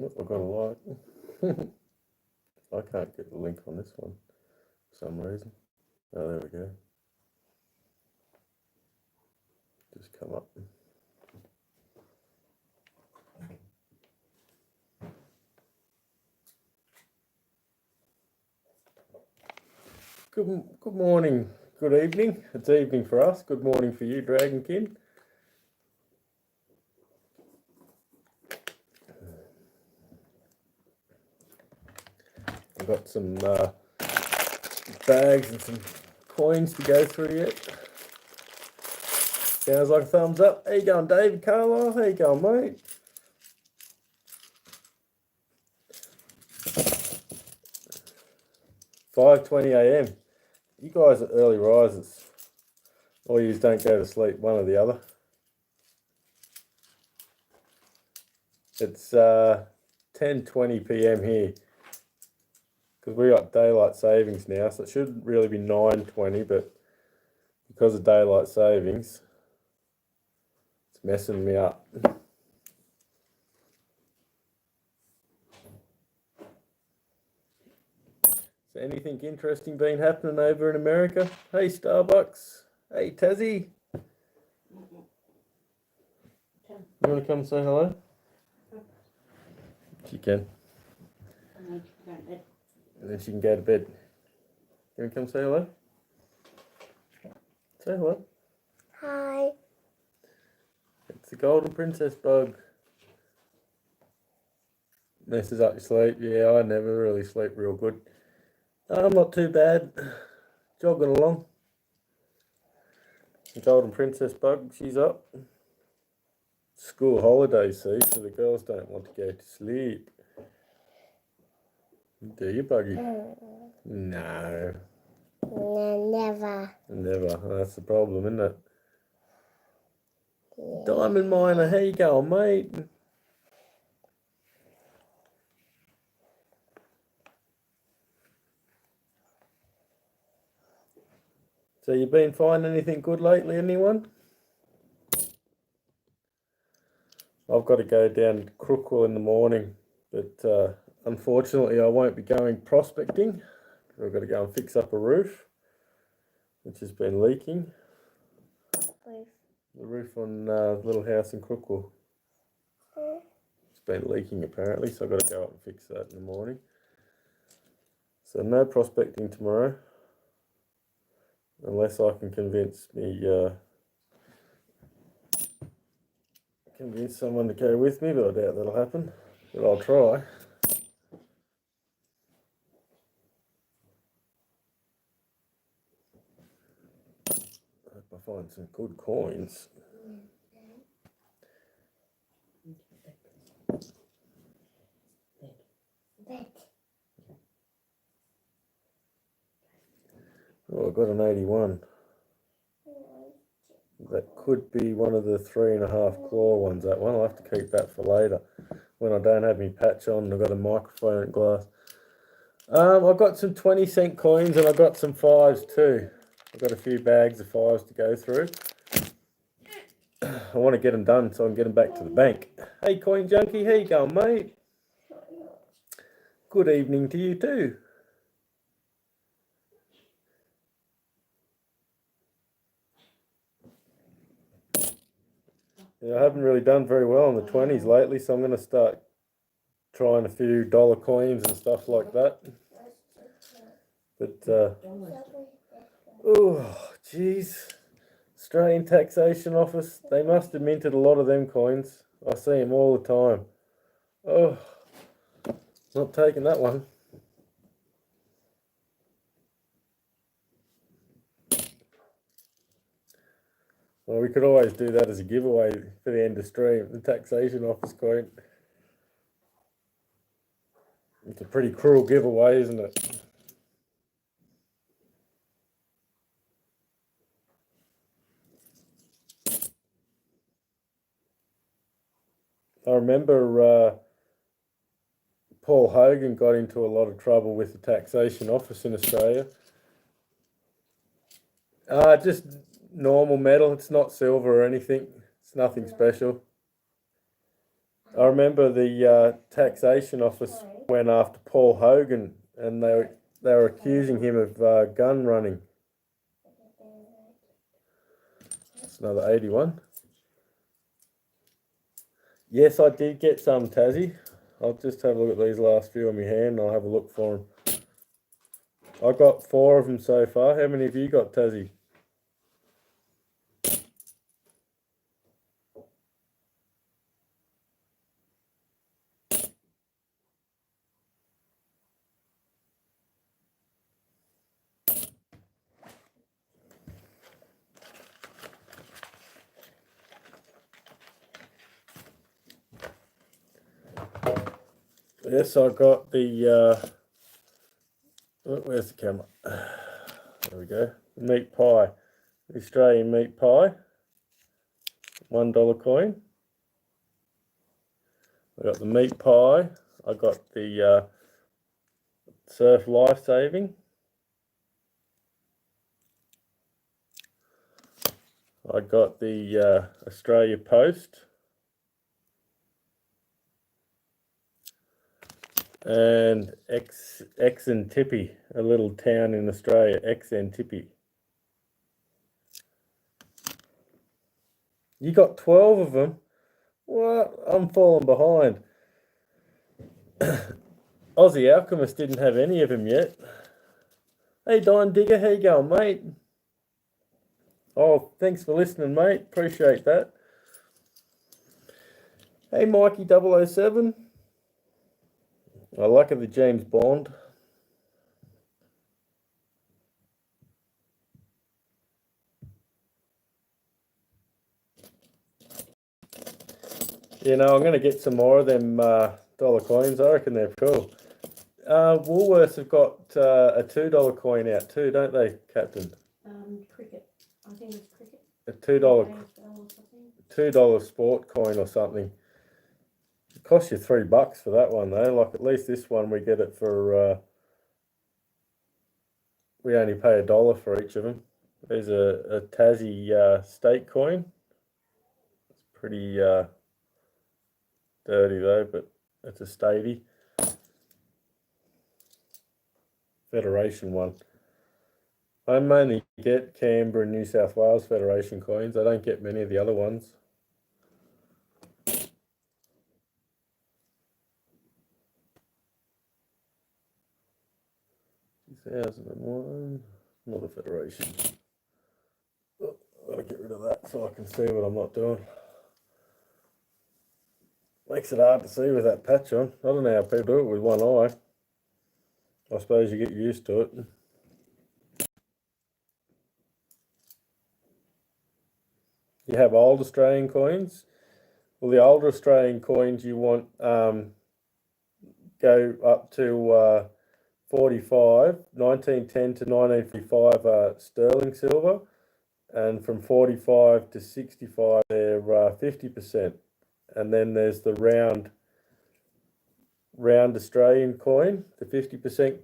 I've got a like. I can't get the link on this one for some reason. Oh, there we go. Just come up. Good morning, good evening. It's evening for us. Good morning for you, Dragonkin. I've got some bags and some coins to go through yet. Sounds like a thumbs up. How you going, David Carlisle? How you going, mate? $5:20 a.m. You guys are early risers. Or you don't go to sleep, one or the other. It's 10:20 p.m. here. Because we got daylight savings now, so it should really be 9:20, but because of daylight savings, it's messing me up. So anything interesting been happening over in America? Hey, Starbucks. Hey, Tassie. You want to come say hello? She can. And then she can go to bed. You want to come say hello? Say hello. Hi. It's the golden princess bug. Messes up your sleep. Yeah, I never really sleep real good. I'm not too bad. Jogging along. The golden princess bug, she's up. School holidays, see, so the girls don't want to go to sleep. Do you, Buggy? No. Never. Never. That's the problem, isn't it? Yeah. Diamond Miner, how you going, mate? So you been finding anything good lately, anyone? I've got to go down to Crookwell in the morning, but unfortunately I won't be going prospecting. I've got to go and fix up a roof, which has been leaking. The roof on the little house in Crookwell. It's been leaking apparently, so I've got to go up and fix that in the morning. So no prospecting tomorrow, unless I can convince someone to go with me, but I doubt that'll happen. But I'll try. I hope I find some good coins. Oh, I got an 81. That could be one of the 3.5 claw ones, that one. I'll have to keep that for later when I don't have my patch on and I've got a microphone and glass. I've got some 20-cent coins and I've got some 5s too. I've got a few bags of 5s to go through. I want to get them done so I can get them back to the bank. Hey, Coin Junkie, how you going, mate? Good evening to you too. Yeah, I haven't really done very well in the 20s lately, so I'm going to start trying a few dollar coins and stuff like that. But, oh, geez. Australian Taxation Office, they must have minted a lot of them coins. I see them all the time. Oh, not taking that one. Well, we could always do that as a giveaway for the end of stream, the Taxation Office coin. It's a pretty cruel giveaway, isn't it? I remember Paul Hogan got into a lot of trouble with the Taxation Office in Australia. Just normal metal. It's not silver or anything. It's nothing special. I remember the taxation office went after Paul Hogan, and they were accusing him of gun running. That's another 81. Yes, I did get some, Tassie. I'll just have a look at these last few on my hand, and I'll have a look for them. I got 4 of them so far. How many have you got, Tassie? Yes, I got the, where's the camera? There we go. Meat pie. Australian meat pie. $1 coin. I got the meat pie. I got the surf life saving. I got the Australia Post. And Exantippy, a little town in Australia, Exantippy. You got 12 of them? What? I'm falling behind. Aussie Alchemist didn't have any of them yet. Hey, Don Digger, how you going, mate? Oh, thanks for listening, mate. Appreciate that. Hey, Mikey 007. I like the James Bond. You know, I'm going to get some more of them dollar coins. I reckon they're cool. Woolworths have got a $2 coin out too, don't they, Captain? Cricket. I think it's cricket. A $2 sport coin or something. It costs you $3 for that one though. Like at least this one we get it for. We only pay $1 for each of them. There's a Tassie state coin. It's pretty dirty though, but it's a statey. Federation one. I mainly get Canberra and New South Wales Federation coins. I don't get many of the other ones. 2001, not a Federation. Oh, I'll get rid of that so I can see what I'm not doing. Makes it hard to see with that patch on. I don't know how people do it with one eye. I suppose you get used to it. You have old Australian coins. Well, the older Australian coins you want go up to 45, 1910 to 1955 sterling silver, and from 45 to 65 they're 50%. And then there's the round Australian coin, the 50%,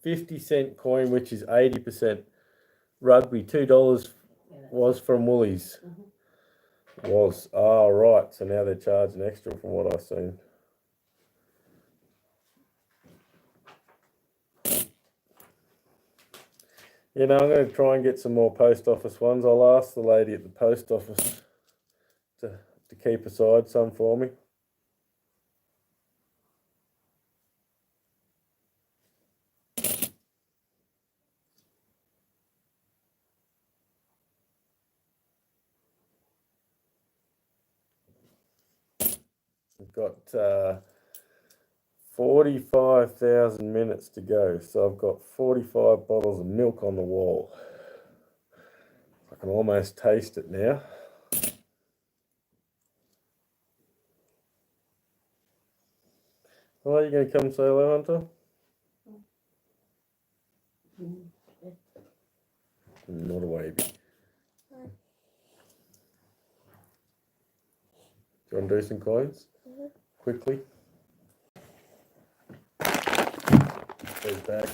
50-cent coin, which is 80%. Rugby, $2 was from Woolies. Was. Oh, right. So now they're charging extra from what I've seen. You know, I'm going to try and get some more post office ones. I'll ask the lady at the post office to keep aside some for me. I've got 45,000 minutes to go, so I've got 45 bottles of milk on the wall. I can almost taste it now. Well, are you going to come solo, Hunter? Not a wavy. Do you want to do some coins? Quickly. Goes back.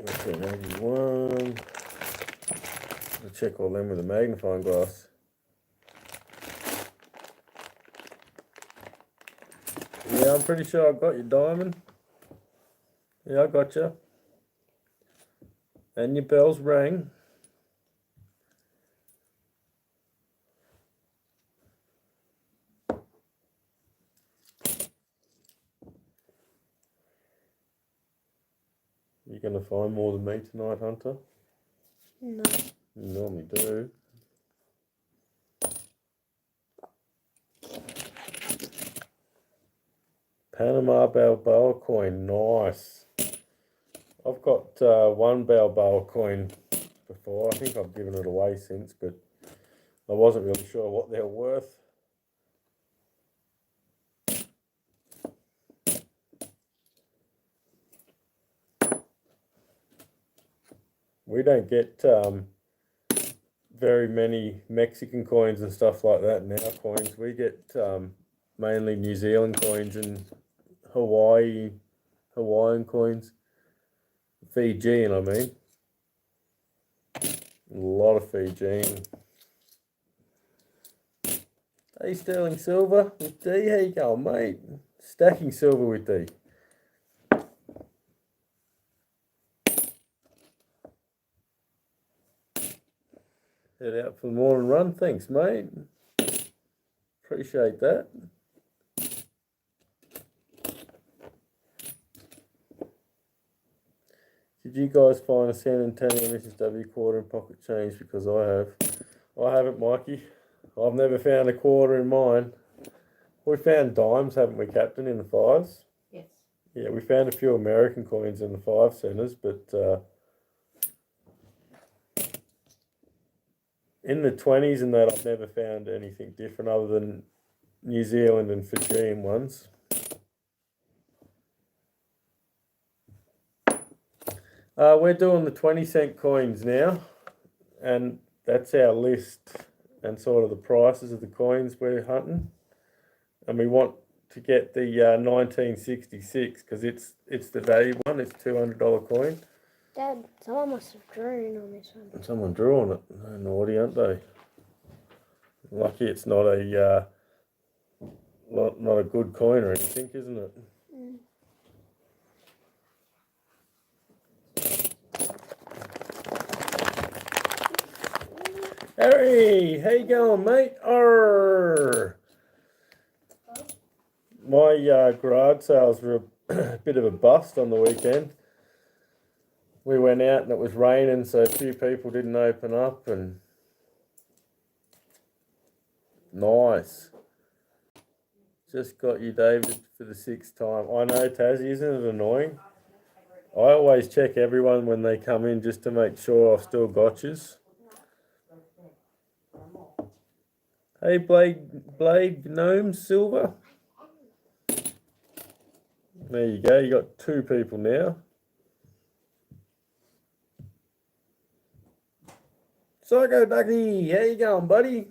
1981. I'll check all them with a magnifying glass. Yeah, I'm pretty sure I got your diamond. Yeah, I got you. And your bells rang. You're going to find more than me tonight, Hunter? No. You normally do. Panama Balboa coin, nice. I've got one Balboa coin before. I think I've given it away since, but I wasn't really sure what they're worth. We don't get very many Mexican coins and stuff like that in our coins. We get mainly New Zealand coins and Hawaiian coins. Fijian, I mean. A lot of Fijian. Hey, Sterling Silver with D. How you going, mate? Stacking silver with D. Head out for the morning run. Thanks, mate. Appreciate that. Did you guys find a San Antonio Mrs. W quarter in pocket change? Because I have. I haven't, Mikey. I've never found a quarter in mine. We found dimes, haven't we, Captain, in the fives? Yes. Yeah, we found a few American coins in the 5 centres, but in the 20s and that, I've never found anything different other than New Zealand and Fijian ones. We're doing the 20-cent coins now, and that's our list and sort of the prices of the coins we're hunting. And we want to get the 1966 because it's the value one. It's $200 coin. Dad, someone must have drawn on this one. Someone drew on it. They're naughty, aren't they? Lucky it's not a not a good coin or anything, isn't it? Mm. Harry, how you going, mate? Arr! My garage sales were a bit of a bust on the weekend. We went out and it was raining, so a few people didn't open up, and nice. Just got you, David, for the 6th time. I know, Tassie, isn't it annoying? I always check everyone when they come in just to make sure I've still got yous. Hey, Blade Gnome Silver. There you go, you got 2 people now. Psycho Ducky, how you going, buddy?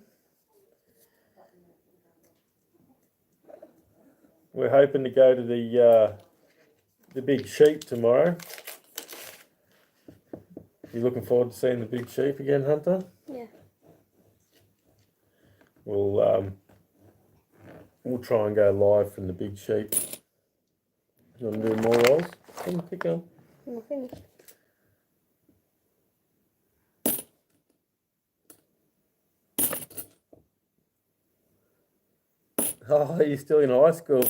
We're hoping to go to the big sheep tomorrow. You looking forward to seeing the big sheep again, Hunter? Yeah. We'll try and go live from the big sheep. You want to do more rolls? Come pick up. I'm finished. Oh, you're still in high school.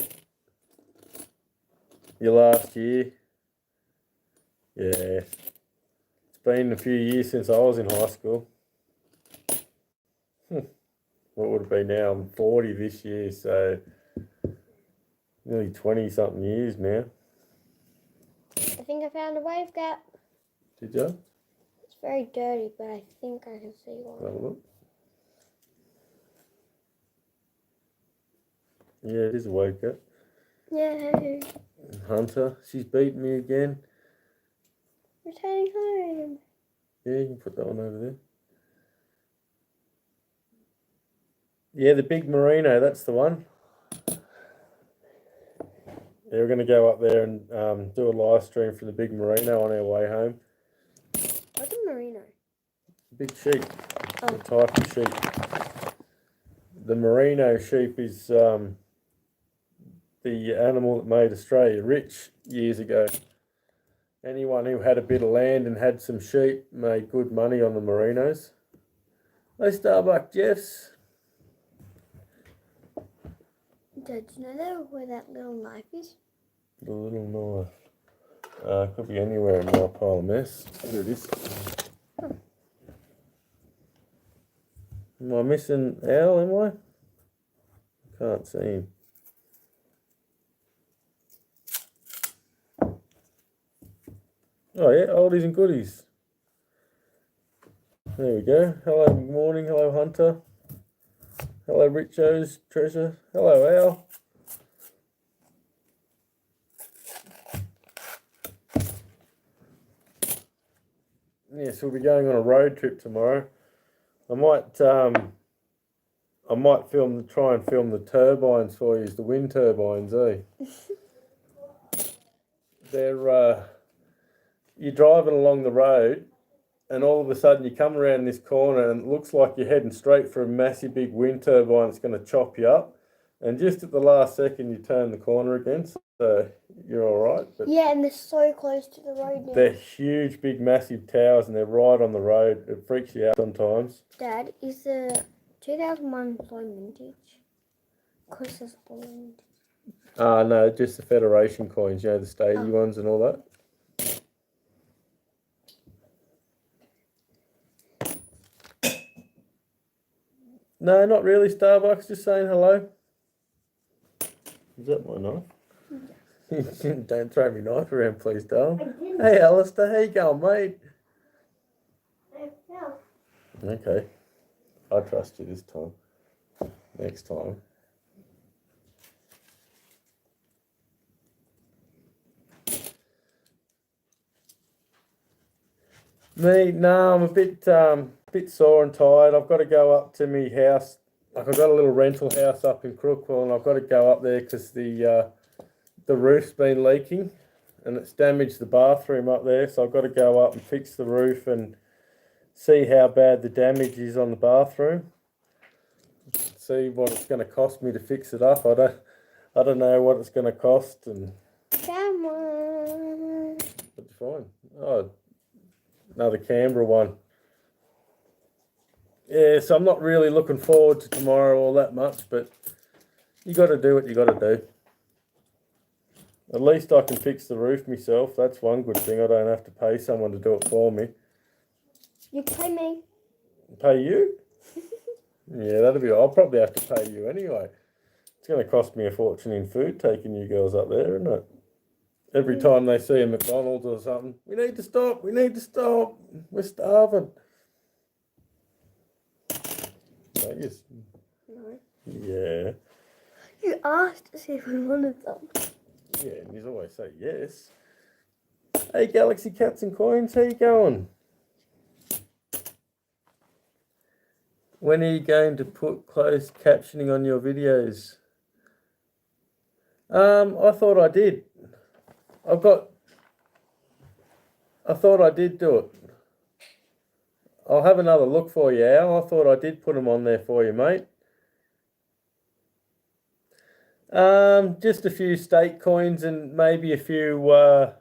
Your last year. Yeah. It's been a few years since I was in high school. What would it be now? I'm 40 this year, so nearly 20-something years now. I think I found a wave gap. Did you? It's very dirty, but I think I can see one. Have a look. Yeah, it is a wave gap. Yay. Hunter, she's beaten me again. Returning home. Yeah, you can put that one over there. Yeah, the big merino, that's the one. Yeah, we're going to go up there and do a live stream from the big merino on our way home. big sheep. Oh. The type of sheep. The merino sheep is the animal that made Australia rich years ago. Anyone who had a bit of land and had some sheep made good money on the merinos. Hey, Starbuck Jeffs. Dad, do you know where that little knife is? The little knife. Could be anywhere in my pile of mess. There it is. Am I missing Al, am I? Can't see him. Oh yeah, oldies and goodies. There we go. Hello, good morning. Hello, Hunter. Hello, Richo's treasure. Hello, Al. Yes, we'll be going on a road trip tomorrow. I might try and film the turbines for you, the wind turbines, eh? They're you're driving along the road, and all of a sudden you come around this corner and it looks like you're heading straight for a massive big wind turbine that's going to chop you up. And just at the last second you turn the corner again, so you're all right. But yeah, and they're so close to the road now. they're huge, big, massive towers, and they're right on the road. It freaks you out sometimes. Dad, is the 2001 Floyd vintage? Because there's Floyd vintage. No, just the Federation coins, the stadium ones and all that. No, not really, Starbucks, just saying hello. Is that my knife? Don't throw me knife around, please, darling. Hey, Alistair, how you going, mate? Okay. I trust you this time. Next time. Me, no, I'm a bit sore and tired. I've got to go up to my house. Like, I've got a little rental house up in Crookwell, and I've got to go up there because the roof's been leaking and it's damaged the bathroom up there. So I've got to go up and fix the roof and see how bad the damage is on the bathroom. See what it's going to cost me to fix it up. I don't know what it's going to cost. And Come on. what'd you find? Oh, another Canberra one. Yeah, so I'm not really looking forward to tomorrow all that much, but you got to do what you got to do. At least I can fix the roof myself. That's one good thing. I don't have to pay someone to do it for me. You pay me. Pay you? Yeah, I'll probably have to pay you anyway. It's going to cost me a fortune in food taking you girls up there, isn't it? Every time they see a McDonald's or something, we need to stop, we're starving. Yes. No. Yeah. You asked to see if we wanted them. Yeah, and you always say yes. Hey, Galaxy Cats and Coins, how you going? When are you going to put closed captioning on your videos? I thought I did. I thought I did do it. I'll have another look for you, Al. I thought I did put them on there for you, mate. Just a few state coins and maybe a few of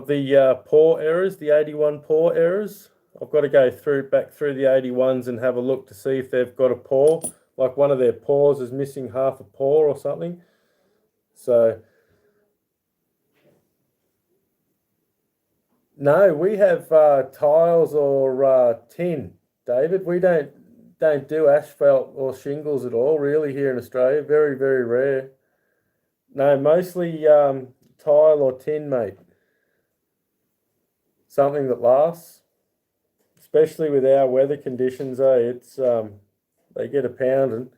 the paw errors, the 81 paw errors. I've got to go back through the 81s and have a look to see if they've got a paw, like one of their paws is missing half a paw or something. So no, we have tiles or tin, David. We don't do asphalt or shingles at all, really, here in Australia. Very, very rare. No, mostly tile or tin, mate. Something that lasts, especially with our weather conditions. It's they get a pounding.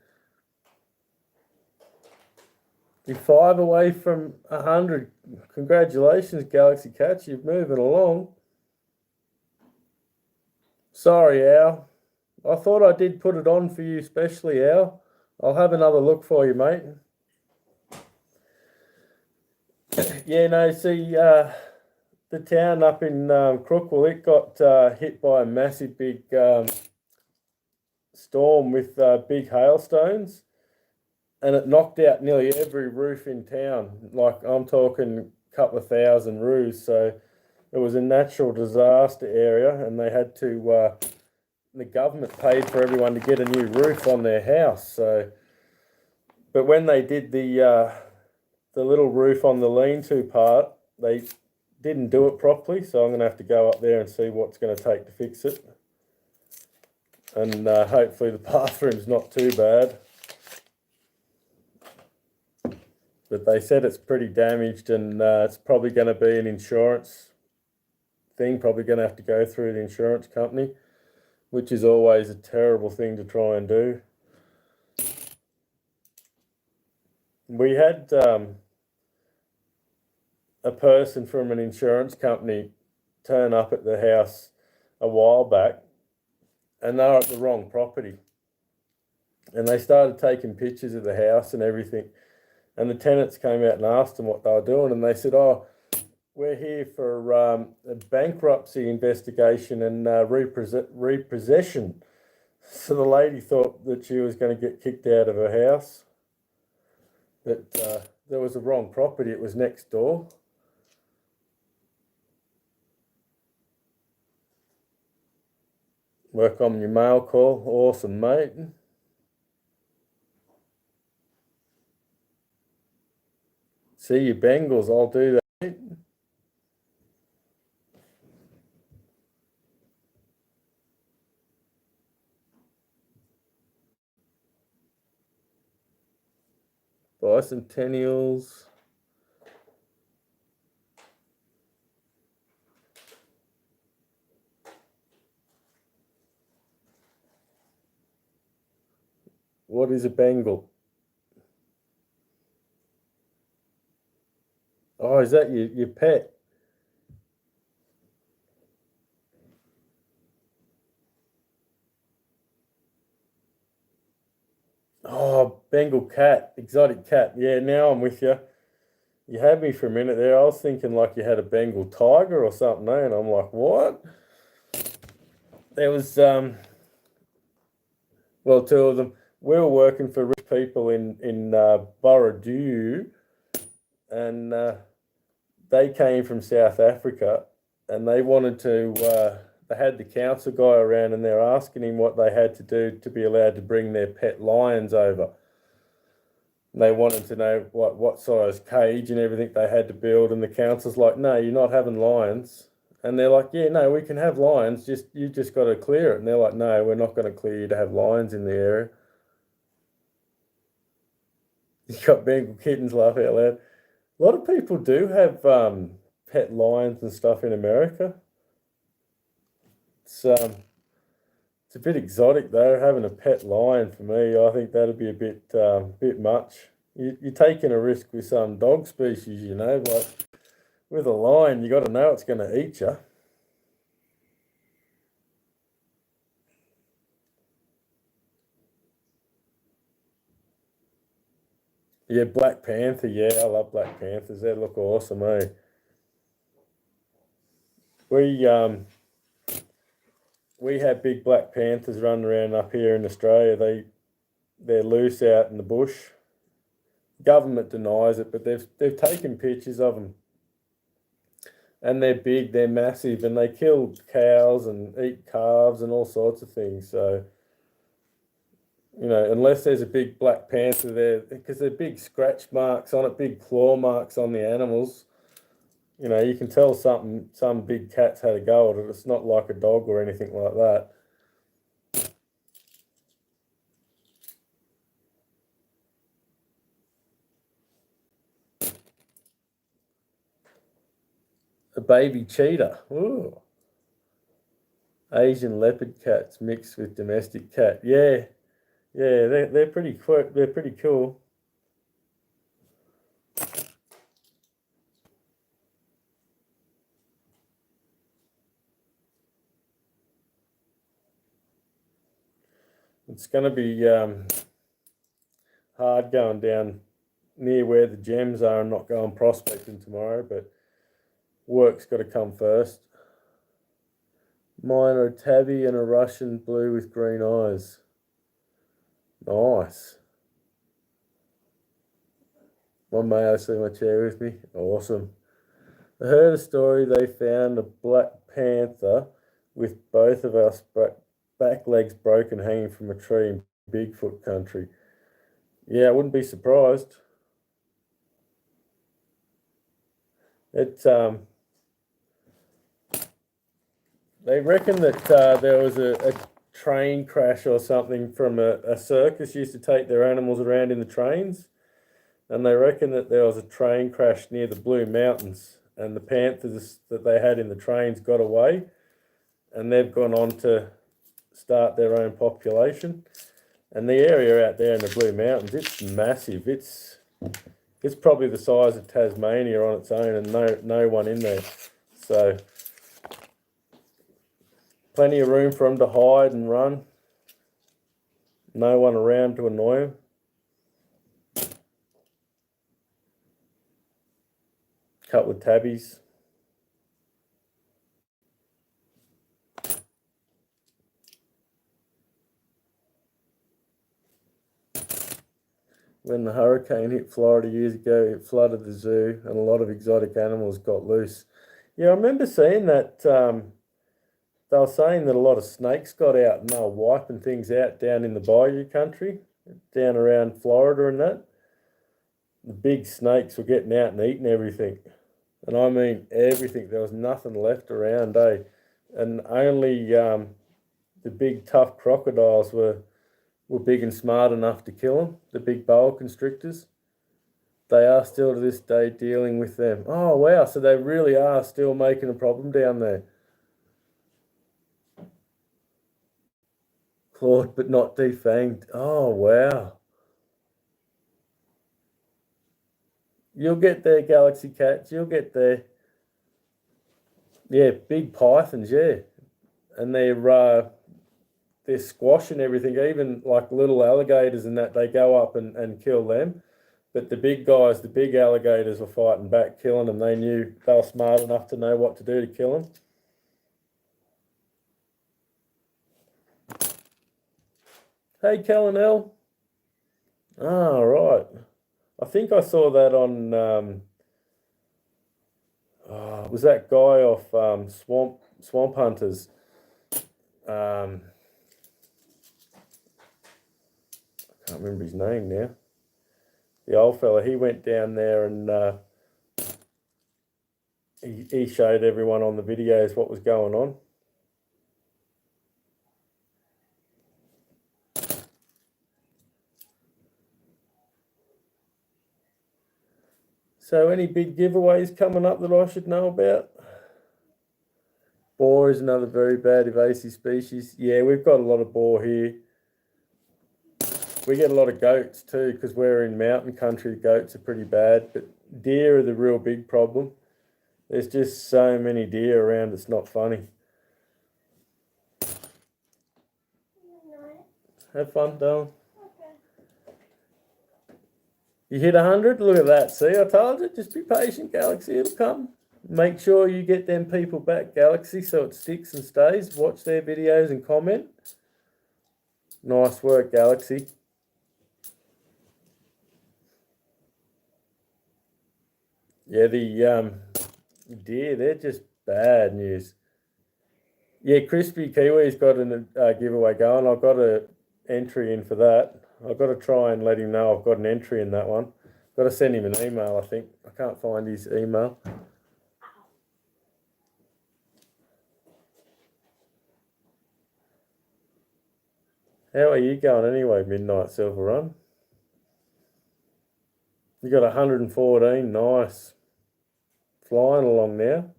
You're 5 away from 100. Congratulations, Galaxy Cats. You're moving along. Sorry, Al. I thought I did put it on for you specially, Al. I'll have another look for you, mate. Yeah, no, see, the the town up in Crookwell, it got hit by a massive big storm with big hailstones, and it knocked out nearly every roof in town. Like, I'm talking a couple of thousand roofs. So it was a natural disaster area, and they had to. The government paid for everyone to get a new roof on their house. So, but when they did the little roof on the lean-to part, they didn't do it properly. So I'm going to have to go up there and see what's going to take to fix it. And hopefully the bathroom's not too bad. But they said it's pretty damaged, and it's probably going to be an insurance thing, probably going to have to go through the insurance company, which is always a terrible thing to try and do. We had a person from an insurance company turn up at the house a while back, and they were at the wrong property. And they started taking pictures of the house and everything. And the tenants came out and asked them what they were doing, and they said, "Oh, we're here for a bankruptcy investigation and repossession." So the lady thought that she was going to get kicked out of her house. But there was the wrong property. It was next door. Work on your mail call. Awesome, mate. See you Bengals. I'll do that. Bicentennials. What is a Bengal? Oh, is that your pet? Oh, Bengal cat, exotic cat. Yeah, now I'm with you. You had me for a minute there. I was thinking like you had a Bengal tiger or something, eh? And I'm like, what? There was, well, two of them. We were working for rich people in Borough, and they came from South Africa, and they wanted to. They had the council guy around, and they're asking him what they had to do to be allowed to bring their pet lions over. And they wanted to know what size cage and everything they had to build, and the council's like, "No, you're not having lions." And they're like, "Yeah, no, we can have lions. You just got to clear it." And they're like, "No, we're not going to clear you to have lions in the area." You got Bengal kittens, laugh out loud. A lot of people do have pet lions and stuff in America. It's a bit exotic though, having a pet lion for me. I think that'd be a bit much. You're taking a risk with some dog species, you know, like with a lion, you got to know it's going to eat you. Yeah, Black Panther. Yeah, I love Black Panthers. They look awesome, eh? We have big Black Panthers running around up here in Australia. They're loose out in the bush. Government denies it, but they've taken pictures of them, and they're big, they're massive, and they kill cows and eat calves and all sorts of things. So, you know, unless there's a big Black Panther there, because there are big scratch marks on it, big claw marks on the animals. You know, you can tell some big cats had a go at it. It's not like a dog or anything like that. A baby cheetah. Ooh. Asian leopard cats mixed with domestic cat. Yeah, they're pretty quick. They're pretty cool. It's going to be hard going down near where the gems are and not going prospecting tomorrow, but Work's got to come first. Mine are a tabby and a Russian blue with green eyes. Nice. My mate actually in my chair with me. Awesome. I heard a story they found a black panther with both of our back legs broken hanging from a tree in Bigfoot country. Yeah, I wouldn't be surprised. It's they reckon that there was a train crash or something from a circus used to take their animals around in the trains, and they reckon that there was a train crash near the Blue Mountains, and the panthers that they had in the trains got away, and they've gone on to start their own population. And the area out there in the Blue Mountains, it's massive. It's probably the size of Tasmania on its own, and no one in there. So plenty of room for them to hide and run. No one around to annoy them. Couple of tabbies. When the hurricane hit Florida years ago, it flooded the zoo and a lot of exotic animals got loose. Yeah, I remember seeing that. They were saying that a lot of snakes got out and they were wiping things out down in the bayou country, down around Florida and that. The big snakes were getting out and eating everything. And I mean everything. There was nothing left around, eh? And only the big tough crocodiles were big and smart enough to kill them, the big boa constrictors. They are still to this day dealing with them. Oh, wow. So they really are still making a problem down there. Clawed but not defanged. Oh, wow. You'll get there, Galaxy Cats. You'll get there. Yeah, big pythons, yeah. And they're squashing everything, even like little alligators and that, they go up and kill them. But the big guys, the big alligators were fighting back, killing them. They knew they were smart enough to know what to do to kill them. Hey, Callanell. Ah, right. I think I saw that on, was that guy off Swamp Hunters? I can't remember his name now. The old fella, he went down there and he showed everyone on the videos what was going on. So any big giveaways coming up that I should know about? Boar is another very bad invasive species. Yeah, we've got a lot of boar here. We get a lot of goats too, because we're in mountain country. Goats are pretty bad, but deer are the real big problem. There's just so many deer around, it's not funny. Have fun, Dylan. You hit 100? Look at that. See, I told you, just be patient, Galaxy. It'll come. Make sure you get them people back, Galaxy, so it sticks and stays. Watch their videos and comment. Nice work, Galaxy. Yeah, the deer, they're just bad news. Yeah, Crispy Kiwi's got a giveaway going. I've got an entry in for that. I've got to try and let him know I've got an entry in that one. Got to send him an email, I think. I can't find his email. How are you going anyway, Midnight Silver Run? You got 114, nice. Flying along now.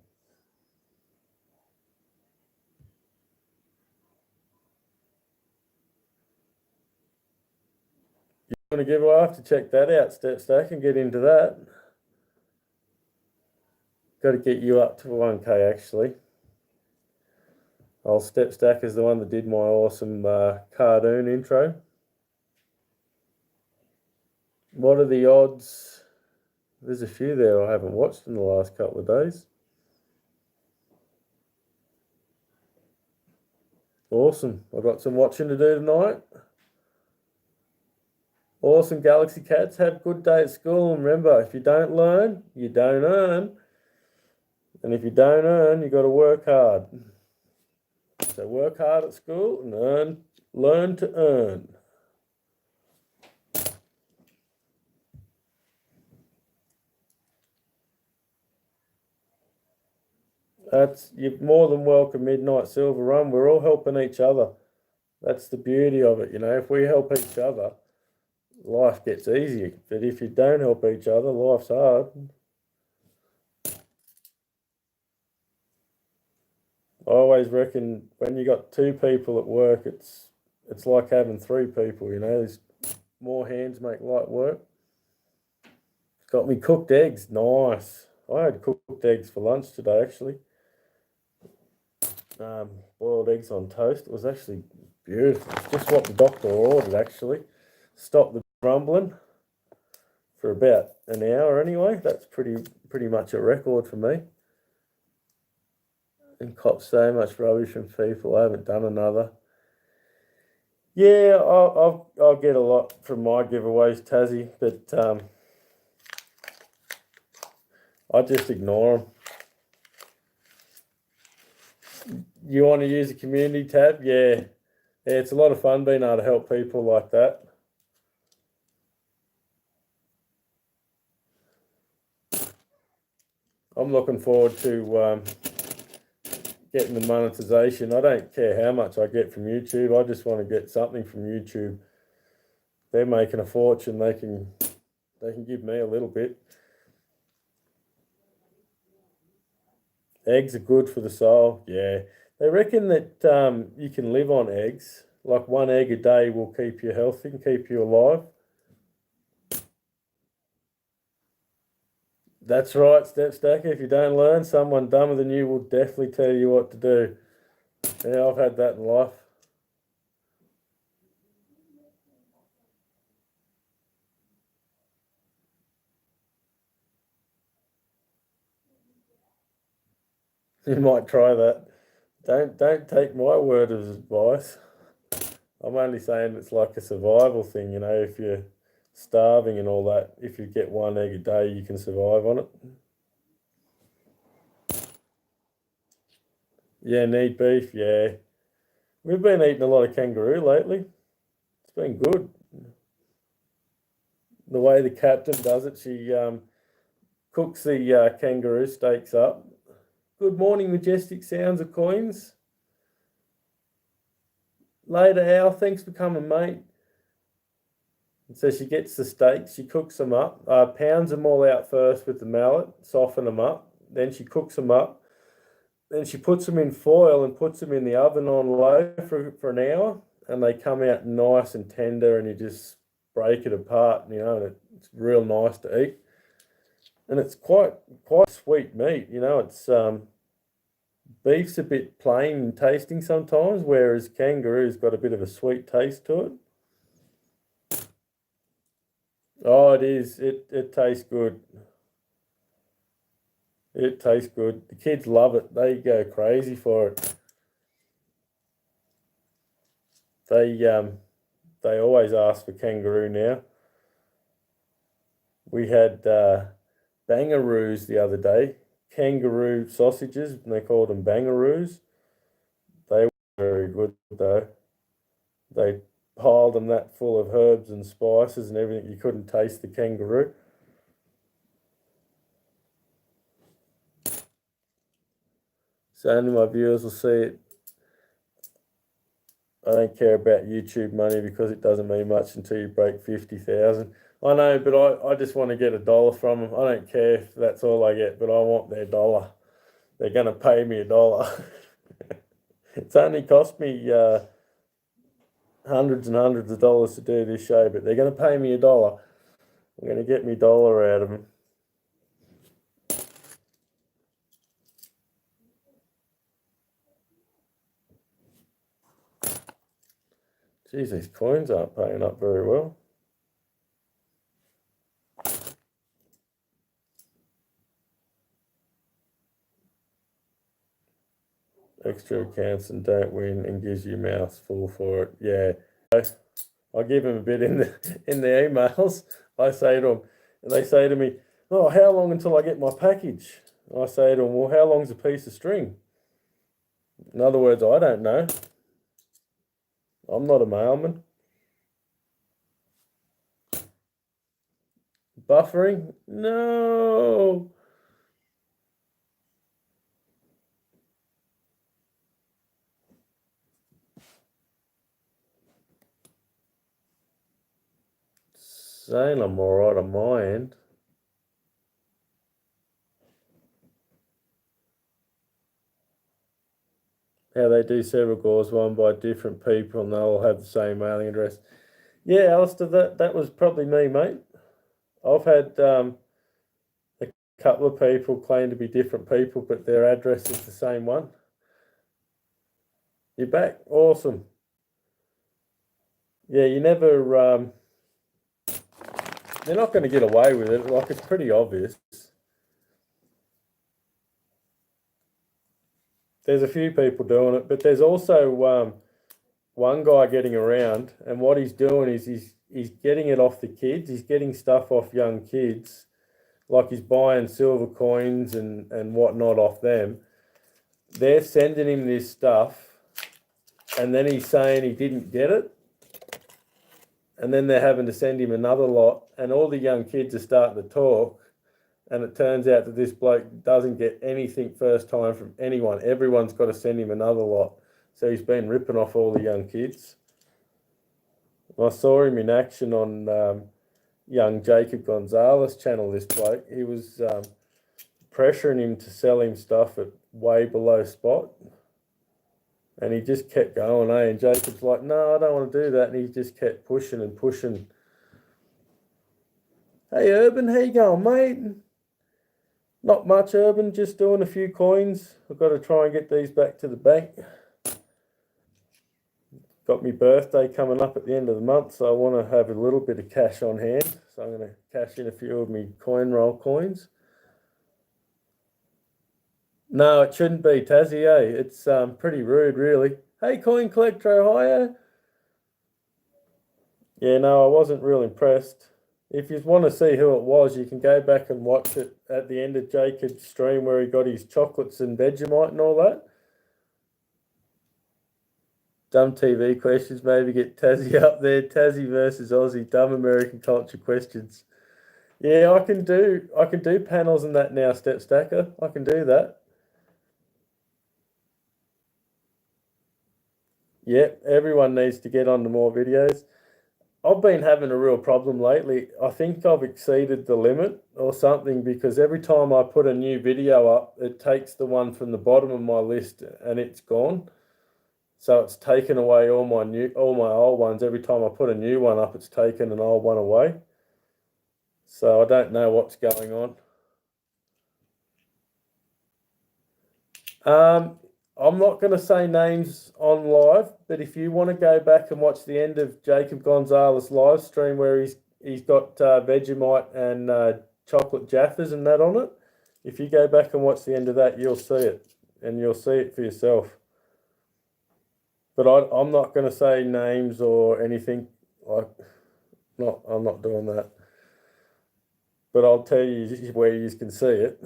You want to give away? I have to check that out, Step Stack, and get into that. Got to get you up to 1K actually. Old Step Stack is the one that did my awesome cartoon intro. What are the odds? There's a few there I haven't watched in the last couple of days. Awesome. I've got some watching to do tonight. Awesome, Galaxy Cats. Have a good day at school. And remember, if you don't learn, you don't earn. And if you don't earn, you got to work hard. So work hard at school and learn to earn. You're more than welcome, Midnight Silver Run. We're all helping each other. That's the beauty of it, if we help each other, life gets easier. But if you don't help each other, life's hard. I always reckon when you got 2 people at work, it's like having 3 people, There's more hands make light work. Got me cooked eggs, nice. I had cooked eggs for lunch today, actually. Boiled eggs on toast. It was actually beautiful. It's just what the doctor ordered, actually. Stop the grumbling for about an hour anyway. That's pretty much a record for me. And cop so much rubbish from people. I haven't done another. Yeah, I'll get a lot from my giveaways, Tassie, but I just ignore them. You want to use the community tab? Yeah, it's a lot of fun being able to help people like that. I'm looking forward to getting the monetization. I don't care how much I get from YouTube. I just want to get something from YouTube. They're making a fortune. They can give me a little bit. Eggs are good for the soul. Yeah. They reckon that you can live on eggs. Like 1 egg a day will keep you healthy and keep you alive. That's right, Step Stacker. If you don't learn, someone dumber than you will definitely tell you what to do. Yeah, I've had that in life. You might try that. Don't take my word as advice. I'm only saying it's like a survival thing, if you're starving and all that, if you get 1 egg a day, you can survive on it. Yeah, need beef, yeah. We've been eating a lot of kangaroo lately. It's been good. The way the captain does it, she cooks the kangaroo steaks up. Good morning, Majestic Sounds of Coins. Later, Al, thanks for coming, mate. And so she gets the steaks, she cooks them up, pounds them all out first with the mallet, soften them up. Then she cooks them up. Then she puts them in foil and puts them in the oven on low for an hour, and they come out nice and tender, and you just break it apart, and it's real nice to eat. And it's quite sweet meat, it's beef's a bit plain tasting sometimes, whereas kangaroo's got a bit of a sweet taste to it. Oh, it is. It tastes good. It tastes good. The kids love it. They go crazy for it. They always ask for kangaroo now. We had bangaroos the other day. Kangaroo sausages, and they called them bangaroos. They were very good though. They piled them that full of herbs and spices and everything. You couldn't taste the kangaroo. So only my viewers will see it. I don't care about YouTube money because it doesn't mean much until you break 50,000. I know, but I just want to get $1 from them. I don't care if that's all I get, but I want their $1. They're going to pay me $1. It's only cost me hundreds and hundreds of dollars to do this show, but they're going to pay me $1. I'm going to get me $1 out of them. Geez, these coins aren't paying up very well. extra accounts and don't win and gives you mouthful for it. Yeah. I give him a bit in the emails. I say to them, and they say to me, "Oh, how long until I get my package?" I say to them, "Well, how long's a piece of string?" In other words, I don't know. I'm not a mailman. Buffering? No. Saying I'm alright on my end. How they do several calls, one by different people, and they all have the same mailing address. Yeah, Alistair, that was probably me, mate. I've had a couple of people claim to be different people, but their address is the same one. You're back? Awesome. Yeah, you never... they're not going to get away with it. Like, it's pretty obvious. There's a few people doing it, but there's also one guy getting around, and what he's doing is he's getting it off the kids. He's getting stuff off young kids, like he's buying silver coins and whatnot off them. They're sending him this stuff, and then he's saying he didn't get it, and then they're having to send him another lot, and all the young kids are starting to talk, and it turns out that this bloke doesn't get anything first time from anyone. Everyone's got to send him another lot. So he's been ripping off all the young kids. I saw him in action on young Jacob Gonzalez channel, this bloke. He was pressuring him to sell him stuff at way below spot. And he just kept going, eh? And Jacob's like, "No, I don't want to do that." And he just kept pushing and pushing. "Hey, Urban, how you going, mate?" "Not much, Urban, just doing a few coins. I've got to try and get these back to the bank. Got my birthday coming up at the end of the month, so I want to have a little bit of cash on hand. So I'm going to cash in a few of my coin roll coins." No, it shouldn't be, Tassie, eh? It's pretty rude, really. "Hey, Coin Collector Ohio." Yeah, no, I wasn't real impressed. If you want to see who it was, you can go back and watch it at the end of Jacob's stream where he got his chocolates and Vegemite and all that. Dumb TV questions, maybe get Tassie up there. Tassie versus Aussie, dumb American culture questions. Yeah, I can do panels and that now, Step Stacker. I can do that. Yep, everyone needs to get onto more videos. I've been having a real problem lately. I think I've exceeded the limit or something, because every time I put a new video up, it takes the one from the bottom of my list and it's gone. So it's taken away all my old ones. Every time I put a new one up, it's taken an old one away. So I don't know what's going on. I'm not going to say names on live, but if you want to go back and watch the end of Jacob Gonzalez live stream where he's got Vegemite and chocolate Jaffas and that on it, if you go back and watch the end of that, you'll see it, and you'll see it for yourself. But I'm not going to say names or anything. I'm not doing that. But I'll tell you where you can see it.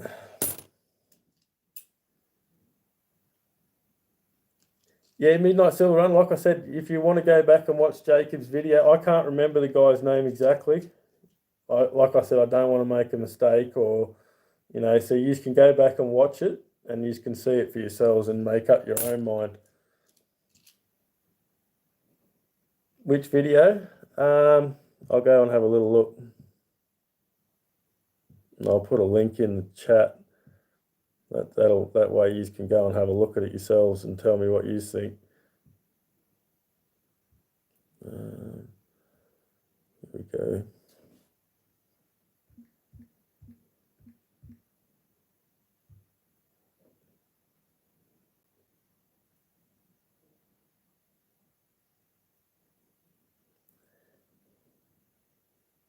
Yeah, Midnight Silver Run, like I said, if you want to go back and watch Jacob's video, I can't remember the guy's name exactly. Like I said, I don't want to make a mistake or, so you can go back and watch it and you can see it for yourselves and make up your own mind. Which video? I'll go and have a little look. And I'll put a link in the chat. That way you can go and have a look at it yourselves and tell me what you think. Here we go.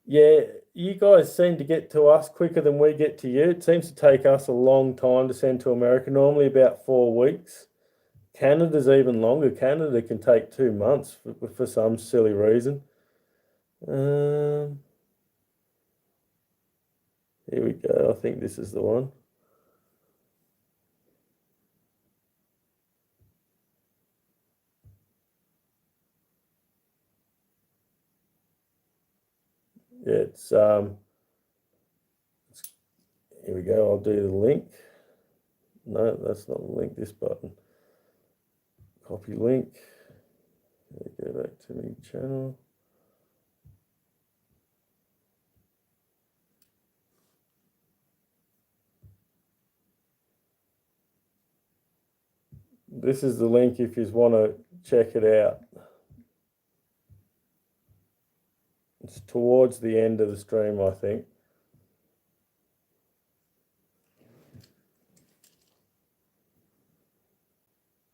Yeah, you guys seem to get to us quicker than we get to you. It seems to take us a long time to send to America, normally about 4 weeks. Canada's even longer. Canada can take 2 months for some silly reason. Here we go. I think this is the one. Yeah, here we go. I'll do the link. No, that's not the link. This button. Copy link. Go back to my channel. This is the link if you want to check it out. It's towards the end of the stream, I think.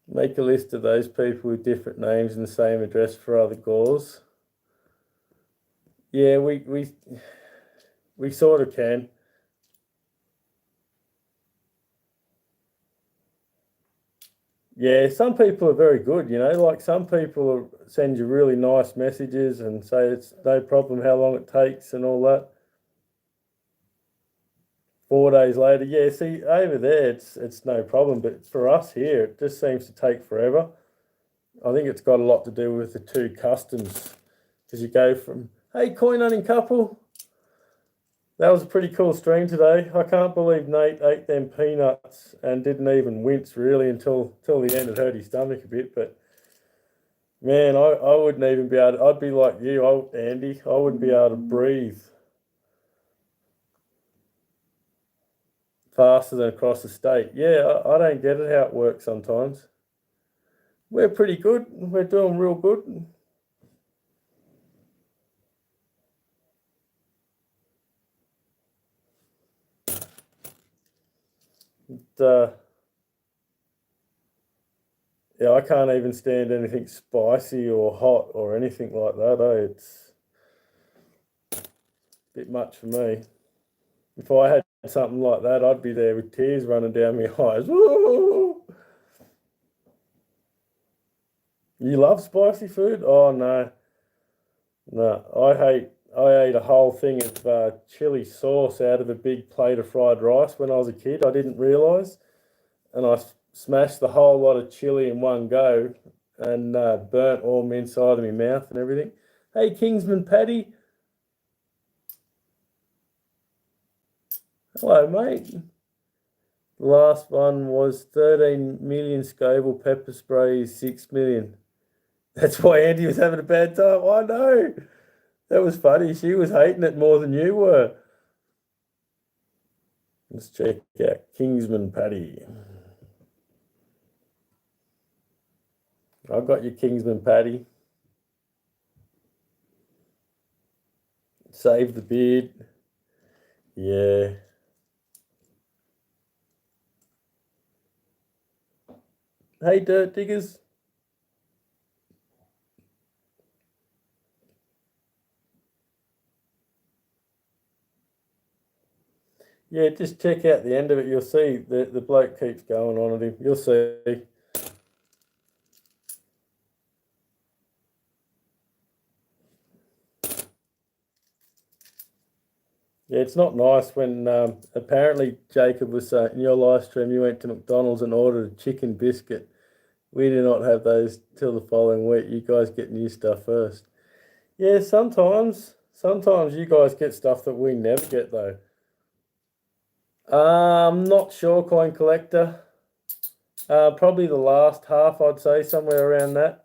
Make a list of those people with different names and the same address for other gauze. Yeah, we sort of can. Yeah, some people are very good, you know, like some people send you really nice messages and say it's no problem how long it takes and all that. 4 days later, yeah, see, over there it's no problem, but for us here, it just seems to take forever. I think it's got a lot to do with the two customs, because you go from, hey, coin hunting couple, that was a pretty cool stream today. I can't believe Nate ate them peanuts and didn't even wince really until the end. It hurt his stomach a bit, but man, I wouldn't even be able to, I'd be like you, Andy, I wouldn't be able to breathe faster than across the state. Yeah, I don't get it how it works sometimes. We're pretty good. We're doing real good. Yeah, I can't even stand anything spicy or hot or anything like that. It's a bit much for me. If I had something like that, I'd be there with tears running down my eyes. Woo! You love spicy food? Oh no, no. I ate a whole thing of chili sauce out of a big plate of fried rice when I was a kid. I didn't realise, and I smashed the whole lot of chili in one go, and burnt all my inside of my mouth and everything. Hey, Kingsman Paddy. Hello, mate. The last one was 13 million Scoville pepper spray is 6 million. That's why Andy was having a bad time. I know. That was funny. She was hating it more than you were. Let's check out Kingsman Paddy. I got your Kingsman Paddy. Save the beard. Yeah. Hey, Dirt Diggers. Yeah, just check out the end of it. You'll see the bloke keeps going on at him. You'll see. Yeah, it's not nice when apparently Jacob was saying in your live stream you went to McDonald's and ordered a chicken biscuit. We do not have those till the following week. You guys get new stuff first. Yeah, sometimes you guys get stuff that we never get though. Not sure, coin collector. Probably the last half, I'd say, somewhere around that.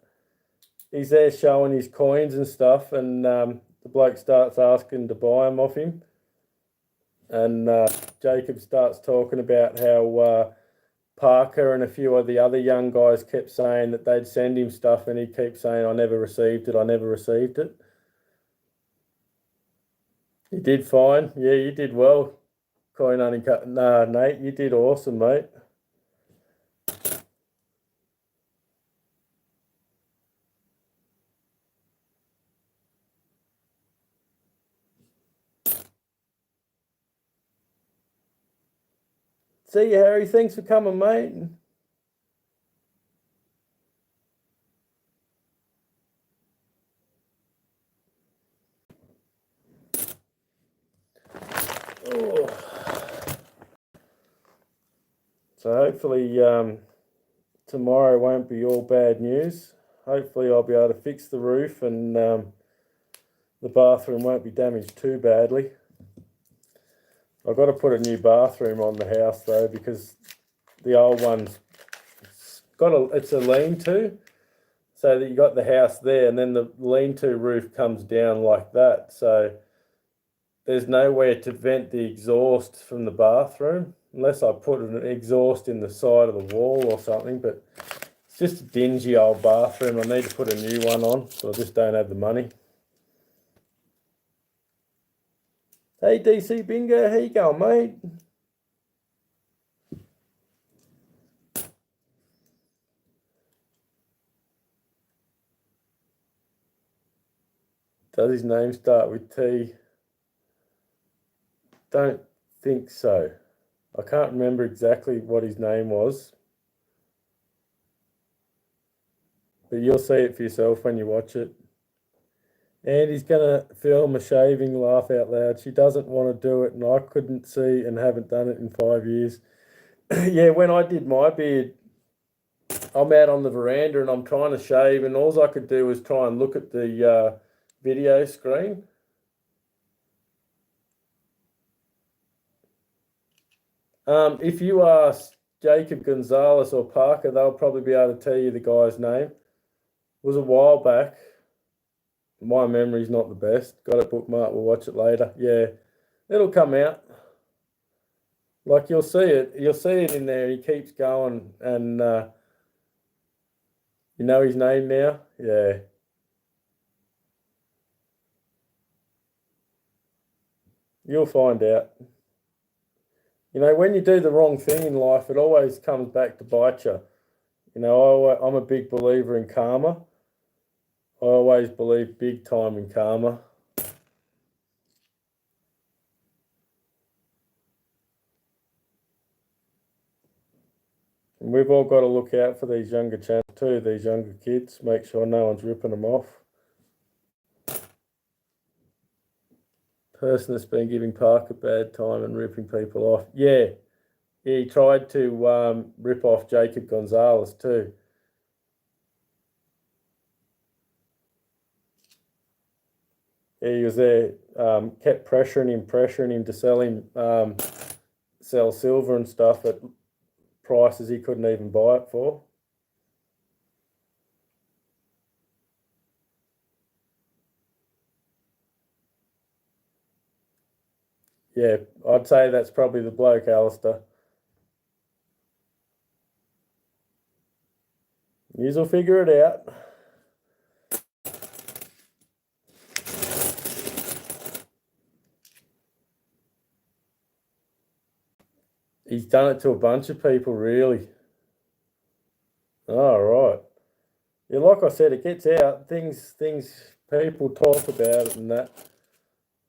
He's there showing his coins and stuff, and the bloke starts asking to buy them off him. And Jacob starts talking about how Parker and a few of the other young guys kept saying that they'd send him stuff, and he keeps saying, I never received it, I never received it. You did fine. Yeah, you did well. Coin hunting cut. Nah, Nate, you did awesome, mate. See you, Harry. Thanks for coming, mate. Oh. So hopefully tomorrow won't be all bad news. Hopefully I'll be able to fix the roof and the bathroom won't be damaged too badly. I've got to put a new bathroom on the house though, because the old one's it's a lean-to, so that you got the house there and then the lean-to roof comes down like that. So there's nowhere to vent the exhaust from the bathroom unless I put an exhaust in the side of the wall or something, but it's just a dingy old bathroom. I need to put a new one on, so I just don't have the money. Hey DC Bingo, how you going, mate? Does his name start with T? Don't think so. I can't remember exactly what his name was, but you'll see it for yourself when you watch it. And he's going to film a shaving laugh out loud. She doesn't want to do it, and I couldn't see and haven't done it in 5 years. Yeah, when I did my beard, I'm out on the veranda and I'm trying to shave, and all I could do was try and look at the video screen. If you ask Jacob Gonzalez or Parker, they'll probably be able to tell you the guy's name. It was a while back. My memory's not the best. Got it bookmarked. We'll watch it later. Yeah, it'll come out. Like you'll see it. You'll see it in there. He keeps going, and you know his name now. Yeah. You'll find out. You know, when you do the wrong thing in life, it always comes back to bite you. You know, I'm a big believer in karma. I always believe big time in karma. And we've all got to look out for these younger channels too, these younger kids. Make sure no one's ripping them off. Person that's been giving Parker bad time and ripping people off. Yeah, he tried to rip off Jacob Gonzalez too. Yeah, he was there, kept pressuring him to sell silver and stuff at prices he couldn't even buy it for. Yeah, I'd say that's probably the bloke, Alistair. You'll figure it out. He's done it to a bunch of people, really. Oh, right. Yeah, like I said, it gets out. Things people talk about it and that.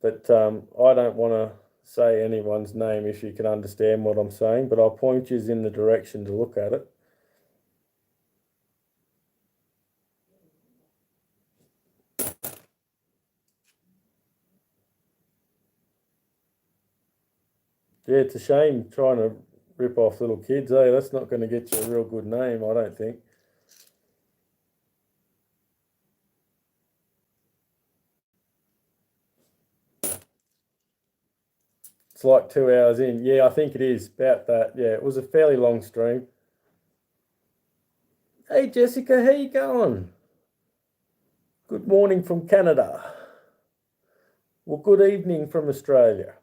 But I don't want to say anyone's name if you can understand what I'm saying, but I'll point you in the direction to look at it. Yeah, it's a shame trying to rip off little kids, eh? That's not going to get you a real good name, I don't think. It's like 2 hours in. Yeah, I think it is about that. Yeah, it was a fairly long stream. Hey, Jessica, how you going? Good morning from Canada. Well, good evening from Australia.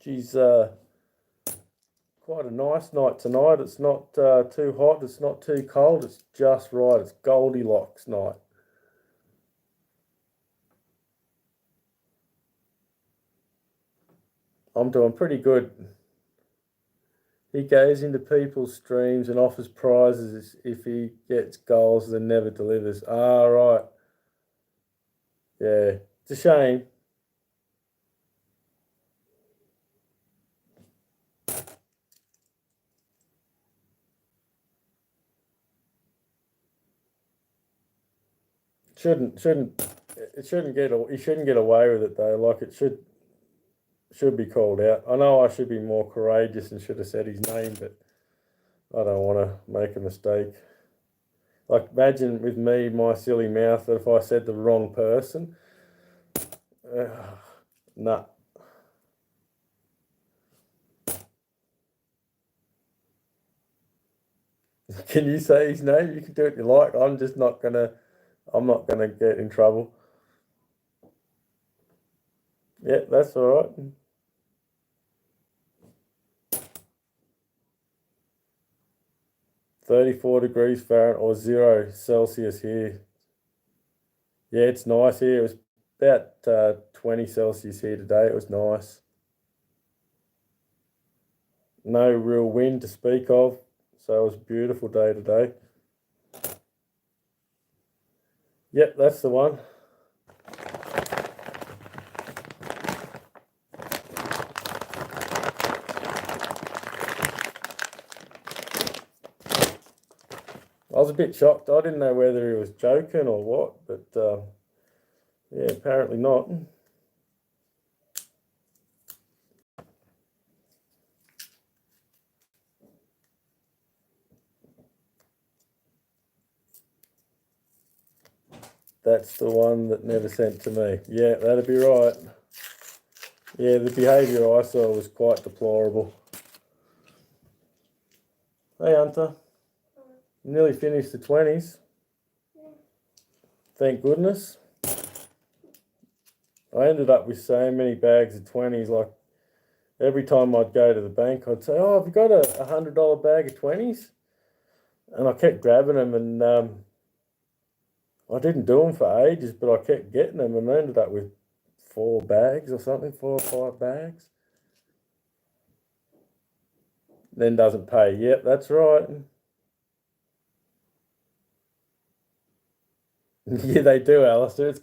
Geez, quite a nice night tonight. It's not too hot. It's not too cold. It's just right. It's Goldilocks night. I'm doing pretty good. He goes into people's streams and offers prizes if he gets goals and never delivers. Ah, right. Yeah, it's a shame. It shouldn't get away with it though. Like it should. should be called out. I know I should be more courageous and should have said his name, but I don't want to make a mistake. Like, imagine with me, my silly mouth, that if I said the wrong person, nah. Can you say his name? You can do it if you like. I'm not gonna get in trouble. Yeah, that's all right. 34 degrees Fahrenheit or 0 Celsius here. Yeah, it's nice here. It was about 20 Celsius here today. It was nice. No real wind to speak of, so it was a beautiful day today. Yep, that's the one. I was a bit shocked. I didn't know whether he was joking or what, but yeah, apparently not. That's the one that never sent to me. Yeah, that'd be right. Yeah, the behaviour I saw was quite deplorable. Hey, Hunter. Nearly finished the 20s. Thank goodness. I ended up with so many bags of 20s. Like, every time I'd go to the bank, I'd say, oh, have you got a $100 bag of 20s? And I kept grabbing them, and I didn't do them for ages, but I kept getting them, and I ended up with 4 bags or something, 4 or 5 bags. Then doesn't pay. Yep, that's right. Yeah, they do, Alistair. It's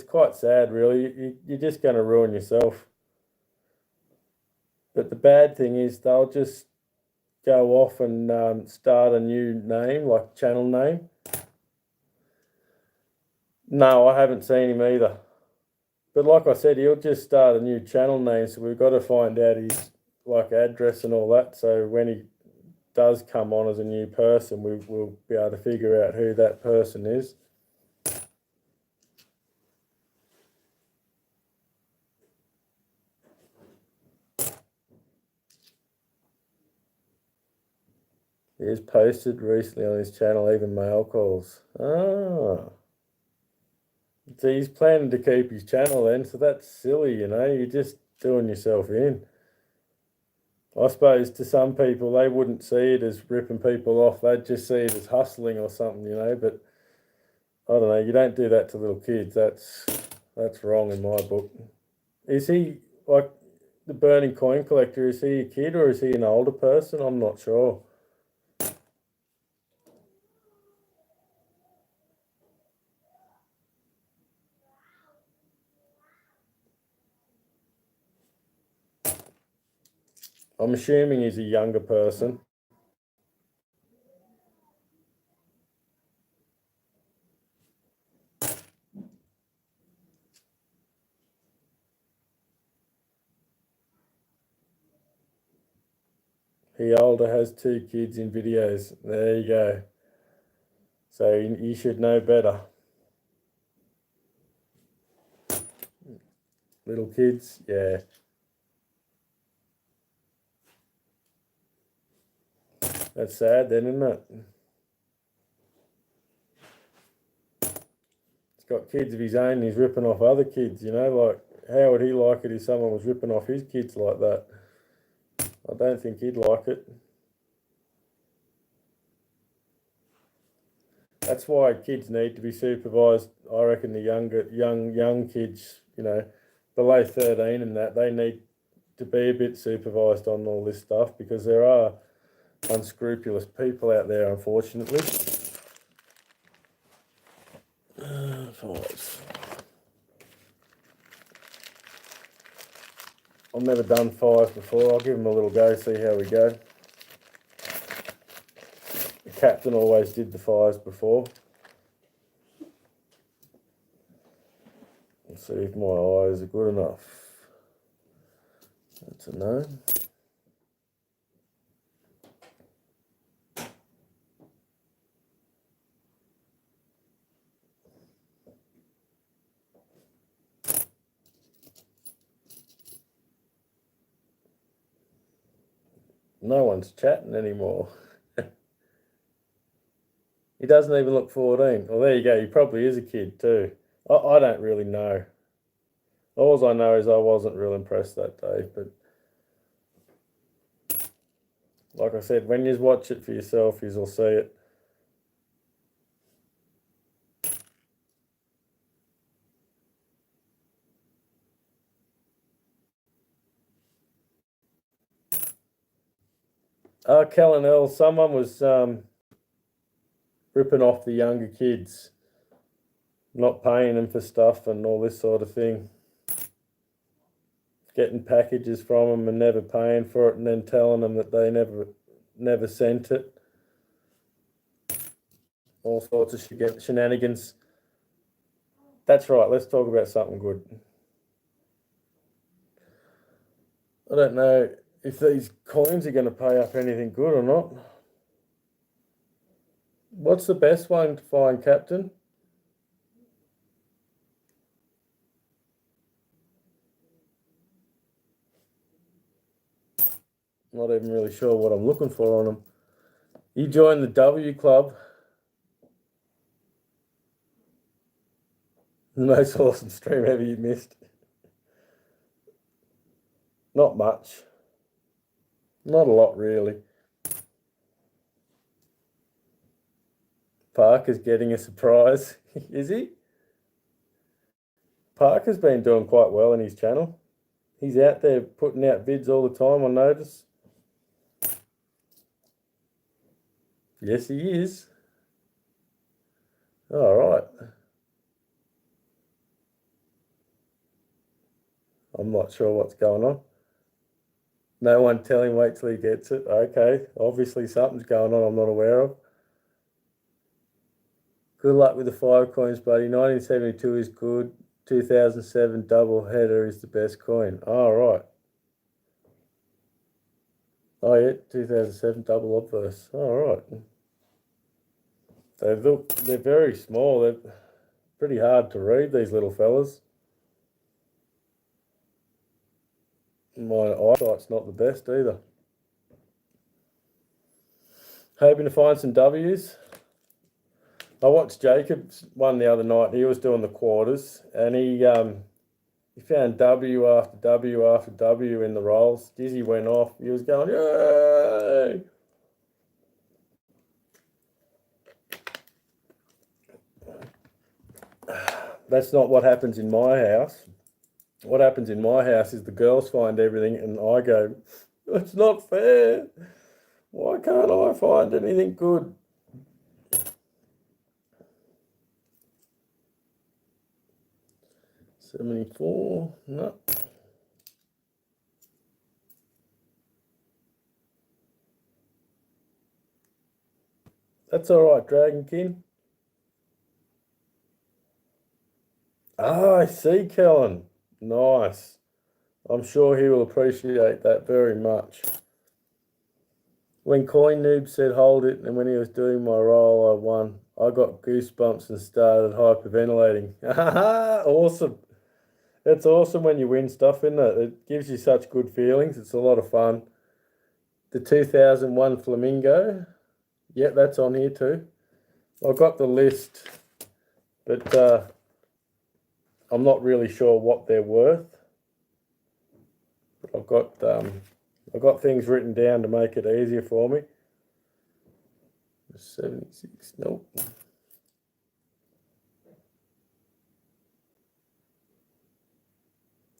quite sad, really. You're just going to ruin yourself. But the bad thing is they'll just go off and start a new name, like channel name. No, I haven't seen him either. But like I said, he'll just start a new channel name, so we've got to find out his address and all that. So when he does come on as a new person, we'll be able to figure out who that person is. He has posted recently on his channel, even mail calls. Ah. So he's planning to keep his channel then, so that's silly, you're just doing yourself in. I suppose to some people, they wouldn't see it as ripping people off, they'd just see it as hustling or something, but I don't know, you don't do that to little kids, that's wrong in my book. Is he, like, the burning coin collector, is he a kid or is he an older person? I'm not sure. I'm assuming he's a younger person. He older has 2 kids in videos. There you go. So you should know better. Little kids, yeah. That's sad then, isn't it? He's got kids of his own and he's ripping off other kids, like, how would he like it if someone was ripping off his kids like that? I don't think he'd like it. That's why kids need to be supervised. I reckon the young kids, below 13 and that, they need to be a bit supervised on all this stuff because there are unscrupulous people out there, unfortunately. Fives. I've never done 5s before. I'll give them a little go, see how we go. The captain always did the 5s before. Let's see if my eyes are good enough. That's a no. No one's chatting anymore. He doesn't even look 14. Well, there you go. He probably is a kid too. I don't really know. All I know is I wasn't real impressed that day. But like I said, when you watch it for yourself, you'll see it. Kellen L, someone was ripping off the younger kids, not paying them for stuff and all this sort of thing. Getting packages from them and never paying for it, and then telling them that they never sent it. All sorts of shenanigans. That's right, let's talk about something good. I don't know if these coins are going to pay up anything good or not. What's the best one to find, Captain? Not even really sure what I'm looking for on them. You joined the W Club. Most awesome stream ever you missed. Not much. Not a lot, really. Parker's getting a surprise. Is he? Parker's been doing quite well in his channel. He's out there putting out vids all the time, I notice. Yes, he is. All right. I'm not sure what's going on. No one tell him, wait till he gets it. Okay, obviously something's going on I'm not aware of. Good luck with the 5 coins, buddy. 1972 is good. 2007 double header is the best coin. All right. Oh yeah, 2007 double obverse. All right. They're very small. They're pretty hard to read, these little fellas. My eyesight's not the best either. Hoping to find some W's. I watched Jacob's one the other night. He was doing the quarters, and he found W after W after W in the rolls. Dizzy went off. He was going, yay! That's not what happens in my house. What happens in my house is the girls find everything, and I go, it's not fair. Why can't I find anything good? $74, no. That's all right, Dragon King. Ah, I see, Kellen. Nice. I'm sure he will appreciate that very much. When Coin Noob said hold it, and when he was doing my roll, I won. I got goosebumps and started hyperventilating. Awesome. It's awesome when you win stuff, isn't it? It gives you such good feelings. It's a lot of fun. The 2001 Flamingo. Yeah, that's on here too. I've got the list, but I'm not really sure what they're worth. But I've got things written down to make it easier for me. 76, nope.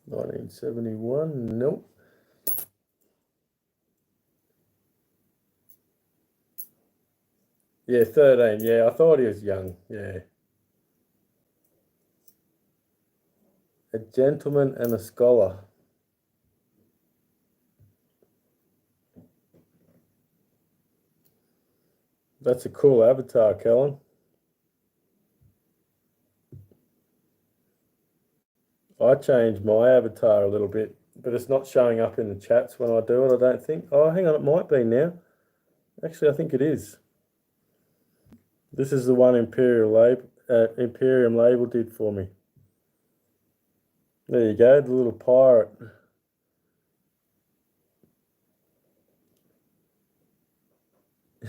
$1971, nope. Yeah, 13. Yeah, I thought he was young. Yeah. A gentleman and a scholar. That's a cool avatar, Kellen. I changed my avatar a little bit but it's not showing up in the chats when I do it, I don't think. Oh, hang on, it might be now. Actually, I think it is. This is the one Imperium Label did for me. There you go, the little pirate.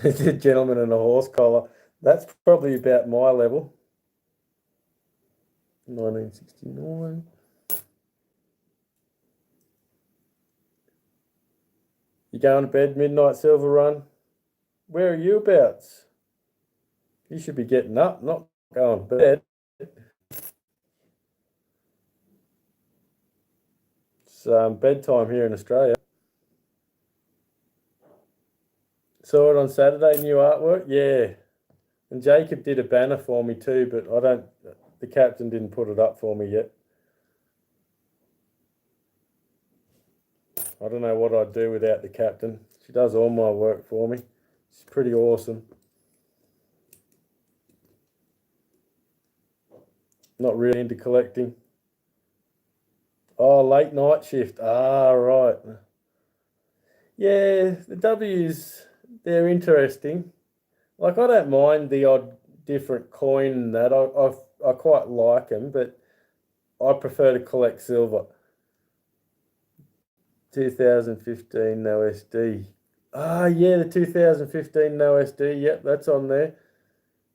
It's a gentleman in a horse collar. That's probably about my level. 1969. You going to bed, Midnight Silver Run? Where are you abouts? You should be getting up, not going to bed. It's bedtime here in Australia. Saw it on Saturday, new artwork? Yeah. And Jacob did a banner for me too, but the captain didn't put it up for me yet. I don't know what I'd do without the captain. She does all my work for me. She's pretty awesome. Not really into collecting. Oh, late night shift. Ah, right. Yeah, the W's, they're interesting. Like, I don't mind the odd different coin and that. I quite like them, but I prefer to collect silver. 2015 no SD. Ah, yeah, the 2015 no SD. Yep, that's on there.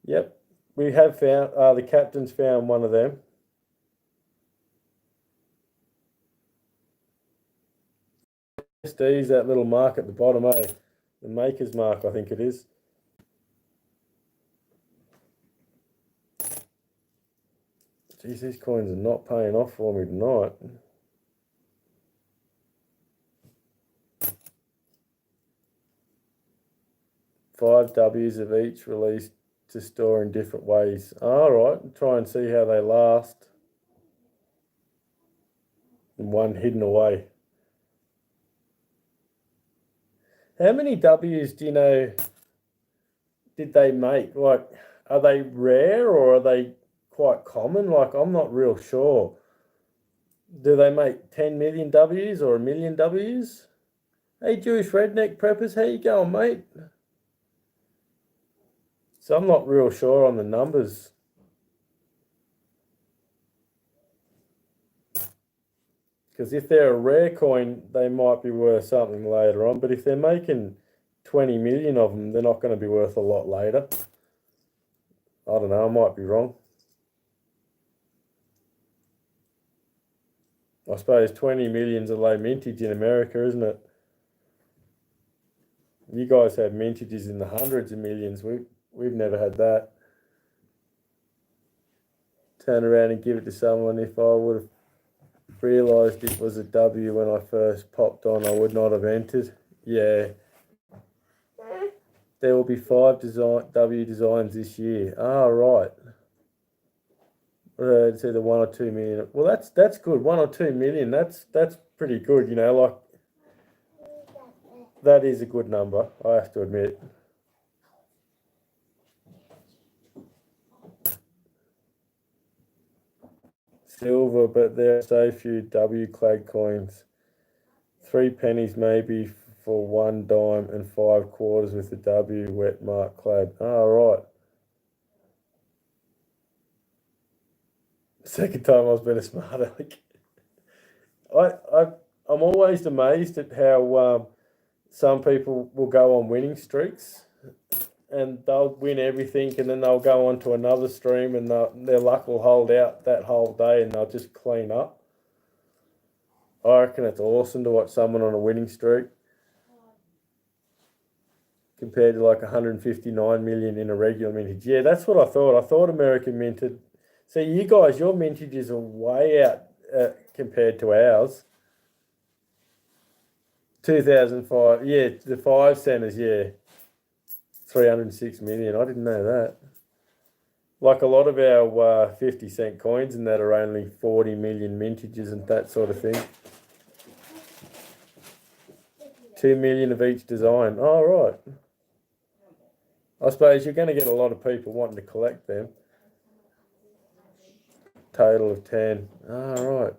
Yep, we have found, the captain's found one of them. SD's that little mark at the bottom, eh? The maker's mark, I think it is. Geez, these coins are not paying off for me tonight. Five W's of each released to store in different ways. All right, try and see how they last. And one hidden away. How many W's do you know did they make? Like, are they rare or are they quite common? Like, I'm not real sure. Do they make 10 million W's or 1 million W's? Hey, Jewish Redneck Preppers, how you going, mate? So I'm not real sure on the numbers. Because if they're a rare coin, they might be worth something later on. But if they're making 20 million of them, they're not going to be worth a lot later. I don't know, I might be wrong. I suppose 20 million's a low mintage in America, isn't it? You guys have mintages in the hundreds of millions. We've never had that. Turn around and give it to someone. If I would have realised it was a W when I first popped on, I would not have entered. Yeah. There will be 5 W designs this year. Ah, right. It's either 1 or 2 million. Well, that's good. 1 or 2 million. That's pretty good. You know, like, that is a good number, I have to admit. Silver, but there are so few W-clad coins. 3 pennies maybe for 1 dime and 5 quarters with the W wet mark clad. Oh, right. Second time I was being a smart aleck. I'm always amazed at how some people will go on winning streaks and they'll win everything and then they'll go on to another stream and their luck will hold out that whole day and they'll just clean up. I reckon it's awesome to watch someone on a winning streak compared to like 159 million in a regular mintage. Yeah, that's what I thought. I thought American minted. So you guys, your mintages are way out compared to ours. 2005, yeah, the 5 centers, yeah. 306 million. I didn't know that. Like a lot of our 50-cent coins and that are only 40 million mintages and that sort of thing. 2 million of each design. Oh, right. I suppose you're going to get a lot of people wanting to collect them. Total of 10. Oh, right.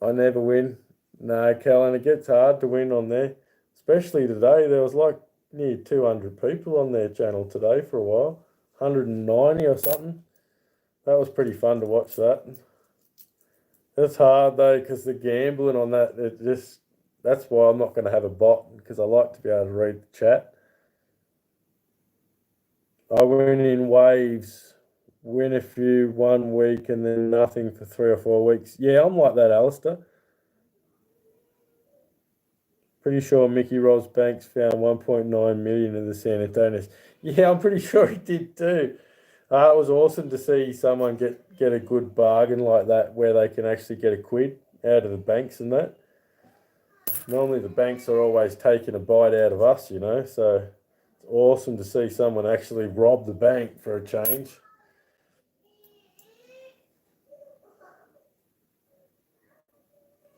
I never win. No, Kellen, it gets hard to win on there. Especially today. There was like near 200 people on their channel today for a while. 190 or something. That was pretty fun to watch that. It's hard though, because the gambling on that, that's why I'm not going to have a bot, because I like to be able to read the chat. I win in waves, win a few 1 week and then nothing for 3 or 4 weeks. Yeah, I'm like that, Alistair. Pretty sure Mickey Ross Banks found 1.9 million of the San Antonians. Yeah, I'm pretty sure he did too. It was awesome to see someone get a good bargain like that, where they can actually get a quid out of the banks and that. Normally the banks are always taking a bite out of us, you know, so it's awesome to see someone actually rob the bank for a change.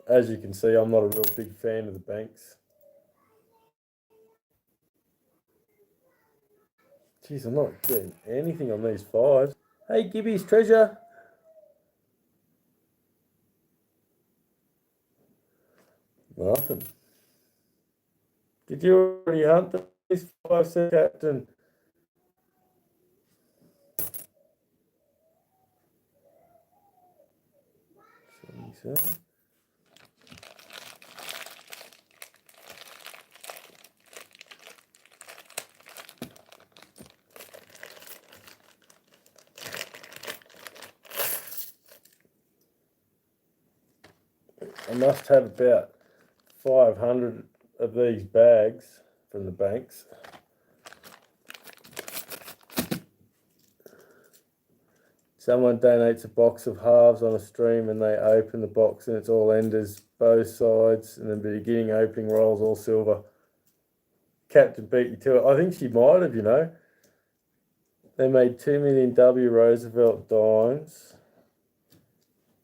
As you can see, I'm not a real big fan of the banks. Jeez, I'm not getting anything on these fives. Hey, Gibby's treasure. Nothing. Did you already hunt these 5 cent captain? So. I must have about 500 of these bags from the banks. Someone donates a box of halves on a stream and they open the box and it's all enders, both sides, and then the beginning opening rolls all silver. Captain beat you to it. I think she might have, you know. They made 2 million W Roosevelt dimes,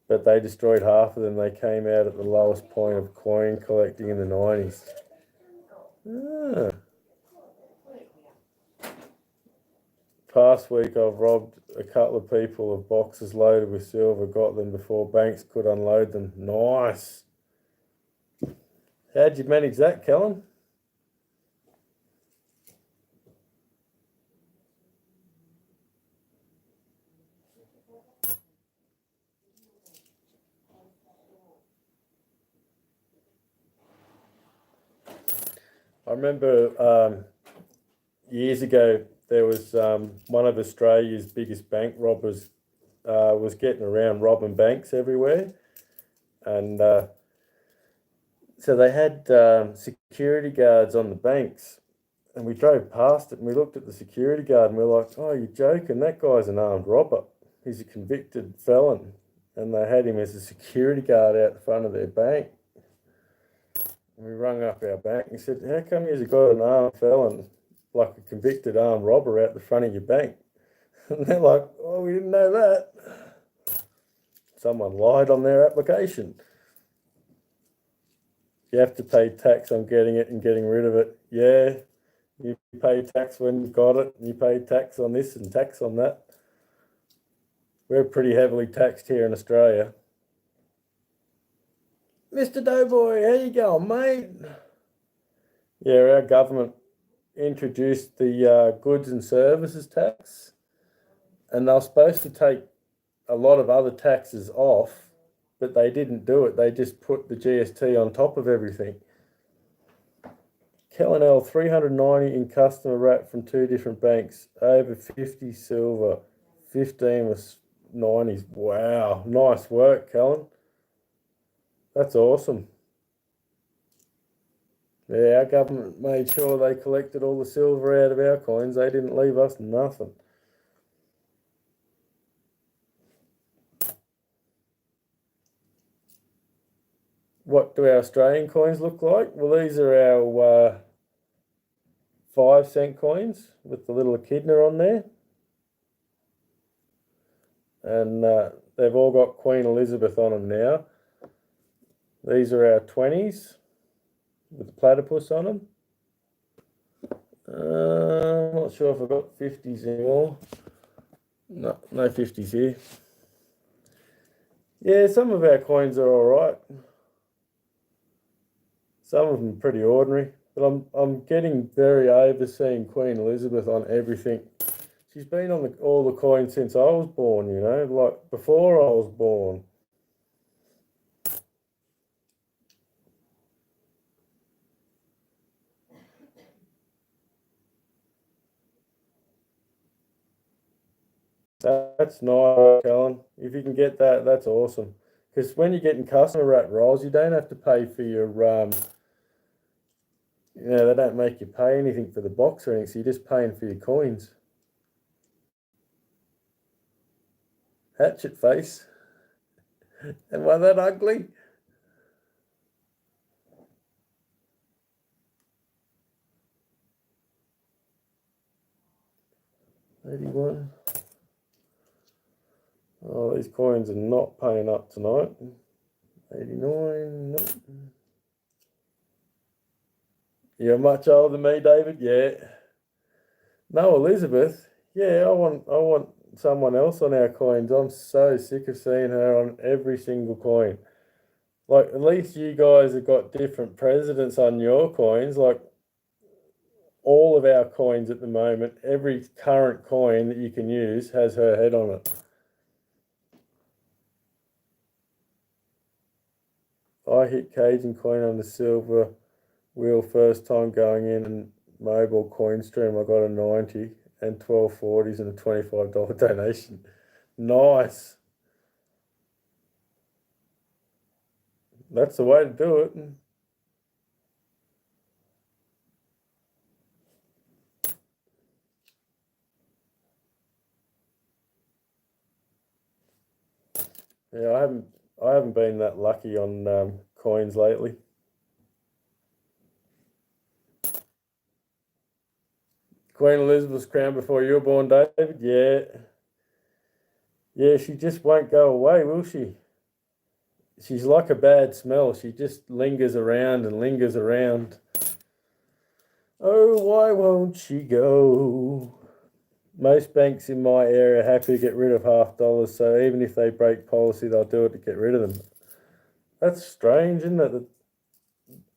but they destroyed half of them. They came out at the lowest point of coin collecting in the 90s. Ah. Past week I've robbed a couple of people of boxes loaded with silver, got them before banks could unload them. Nice. How'd you manage that, Kellen? I remember years ago there was one of Australia's biggest bank robbers was getting around robbing banks everywhere, and so they had security guards on the banks, and we drove past it and we looked at the security guard and we were like, oh, you're joking, that guy's an armed robber, he's a convicted felon, and they had him as a security guard out the front of their bank. And we rung up our bank and said, how come you've got an armed felon, like a convicted armed robber, out the front of your bank? And they're like, oh, we didn't know that. Someone lied on their application. You have to pay tax on getting it and getting rid of it. Yeah, you pay tax when you've got it, and you pay tax on this and tax on that. We're pretty heavily taxed here in Australia. Mr. Doughboy, how you going, mate? Yeah, our government introduced the goods and services tax, and they're supposed to take a lot of other taxes off, but they didn't do it. They just put the GST on top of everything. Kellen L, 390 in customer wrap from 2 different banks, over 50 silver, 15 was 90s. Wow, nice work, Kellen. That's awesome. Yeah, our government made sure they collected all the silver out of our coins. They didn't leave us nothing. What do our Australian coins look like? Well, these are our 5 cent coins with the little echidna on there. And they've all got Queen Elizabeth on them now. These are our 20s with the platypus on them. I'm not sure if I've got 50s anymore. No 50s here. Yeah, some of our coins are all right. Some of them are pretty ordinary, but I'm getting very over seeing Queen Elizabeth on everything. She's been on all the coins since I was born, you know, like before I was born. That's nice, Alan. If you can get that, that's awesome. Because when you're getting customer wrap rolls, you don't have to pay for your you know, they don't make you pay anything for the box or anything, so you're just paying for your coins. Hatchet face. Am I that ugly? $81. Oh, these coins are not paying up tonight. 89. Nope. You're much older than me, David. Yeah. No, Elizabeth. Yeah, I want someone else on our coins. I'm so sick of seeing her on every single coin. Like, at least you guys have got different presidents on your coins. Like, all of our coins at the moment, every current coin that you can use has her head on it. I hit Cajun coin on the silver wheel first time going in and mobile coin stream. I got a 90 and 12 40s and a $25 donation. Nice. That's the way to do it. Yeah, I haven't been that lucky on coins lately. Queen Elizabeth's crown before you were born, David. Yeah. Yeah, she just won't go away, will she? She's like a bad smell. She just lingers around and lingers around. Oh, why won't she go? Most banks in my area are happy to get rid of $half, so even if they break policy, they'll do it to get rid of them. That's strange, isn't it? That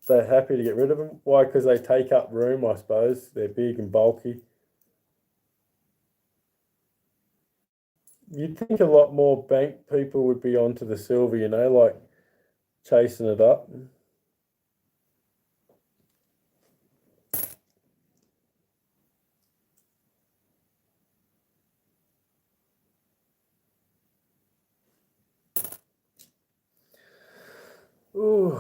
they're happy to get rid of them. Why? Because they take up room, I suppose. They're big and bulky. You'd think a lot more bank people would be onto the silver, you know, like chasing it up. Ooh.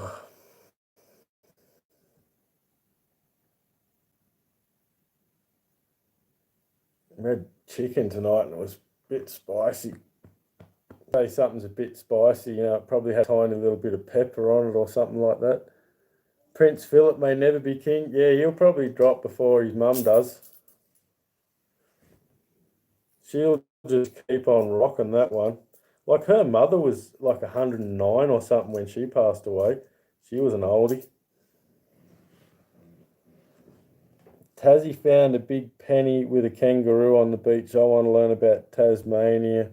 I had chicken tonight and it was a bit spicy. Say something's a bit spicy, you know, it probably had a tiny little bit of pepper on it or something like that. Prince Philip may never be king. Yeah, he'll probably drop before his mum does. She'll just keep on rocking that one. Like her mother was like 109 or something when she passed away. She was an oldie. Tassie found a big penny with a kangaroo on the beach. I want to learn about Tasmania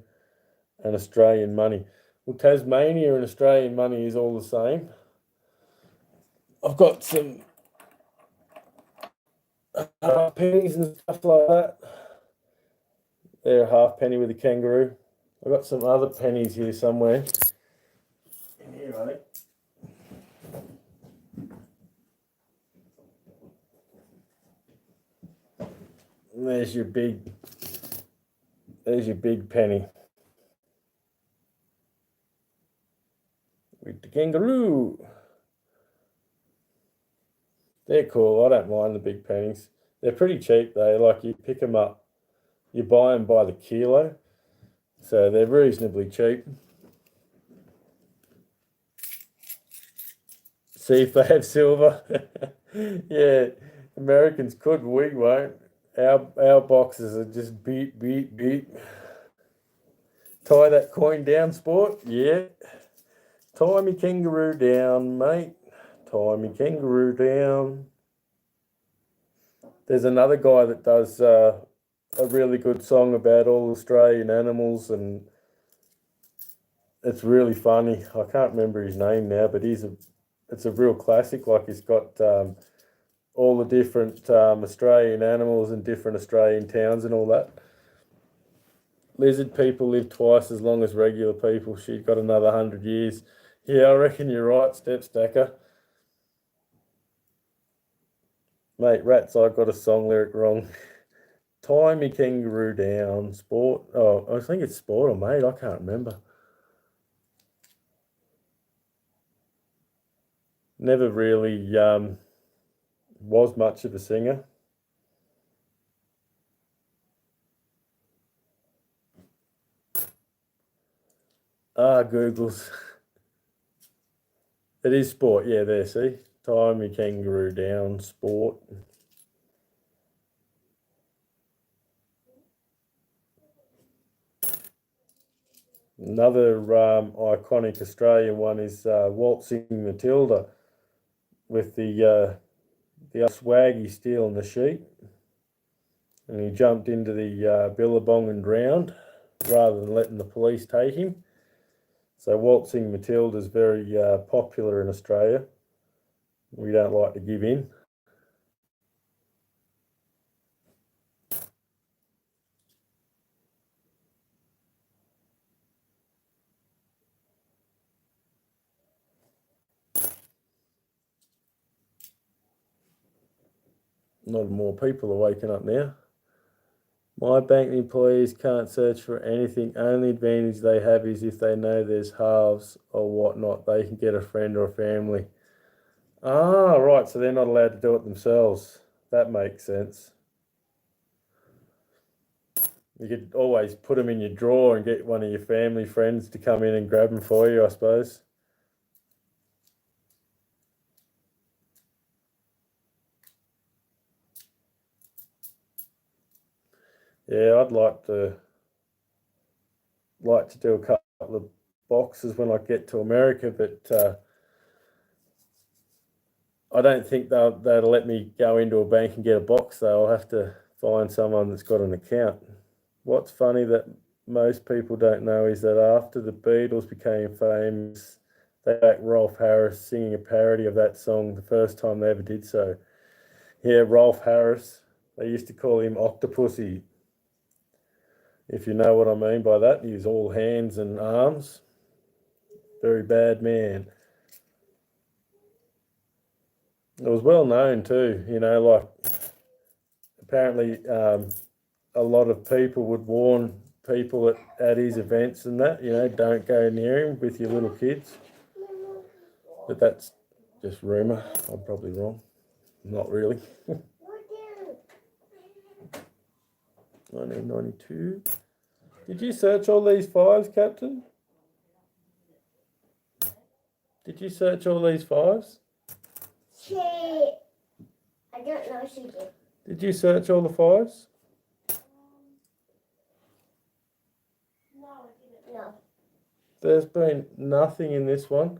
and Australian money. Well, Tasmania and Australian money is all the same. I've got some pennies and stuff like that. They're a half penny with a kangaroo. I've got some other pennies here somewhere. In here, I think. And there's your big penny. With the kangaroo. They're cool. I don't mind the big pennies. They're pretty cheap though. Like you pick them up, you buy them by the kilo. So they're reasonably cheap. See if they have silver. Yeah, Americans could, but we won't. Our boxes are just beat. Tie that coin down, sport. Yeah. Tie me kangaroo down, mate. Tie me kangaroo down. There's another guy that does a really good song about all Australian animals, and It's really funny. I can't remember his name now, but it's a real classic. Like he's got all the different Australian animals and different Australian towns and all that. Lizard people live twice as long as regular people. She's got another 100 years. Yeah, I reckon you're right, Step Stacker. Mate, rats, I got a song lyric wrong. Tie me kangaroo down, sport. Oh, I think it's sport or mate. I can't remember. Never really was much of a singer. Googles. It is sport. Yeah, there, see? Tie me kangaroo down, sport. Another iconic Australian one is Waltzing Matilda with the swaggy stealing the sheep. And he jumped into the billabong and drowned rather than letting the police take him. So Waltzing Matilda is very popular in Australia. We don't like to give in. Not more people are waking up now. My bank employees can't search for anything. Only advantage they have is if they know there's halves or whatnot, they can get a friend or a family. Ah, right, so they're not allowed to do it themselves. That makes sense. You could always put them in your drawer and get one of your family friends to come in and grab them for you, I suppose. Yeah, I'd like to do a couple of boxes when I get to America, but I don't think they'll let me go into a bank and get a box, though. I'll have to find someone that's got an account. What's funny that most people don't know is that after the Beatles became famous, they backed Rolf Harris singing a parody of that song the first time they ever did so. Yeah, Rolf Harris. They used to call him Octopussy. If you know what I mean by that, he was all hands and arms. Very bad man. It was well known too, like apparently a lot of people would warn people at his events and that, don't go near him with your little kids. But that's just rumour. I'm probably wrong. Not really. 1992. Did you search all these fives, Captain? Did you search all these fives? I don't know she did. Did you search all the fives? No. There's been nothing in this one.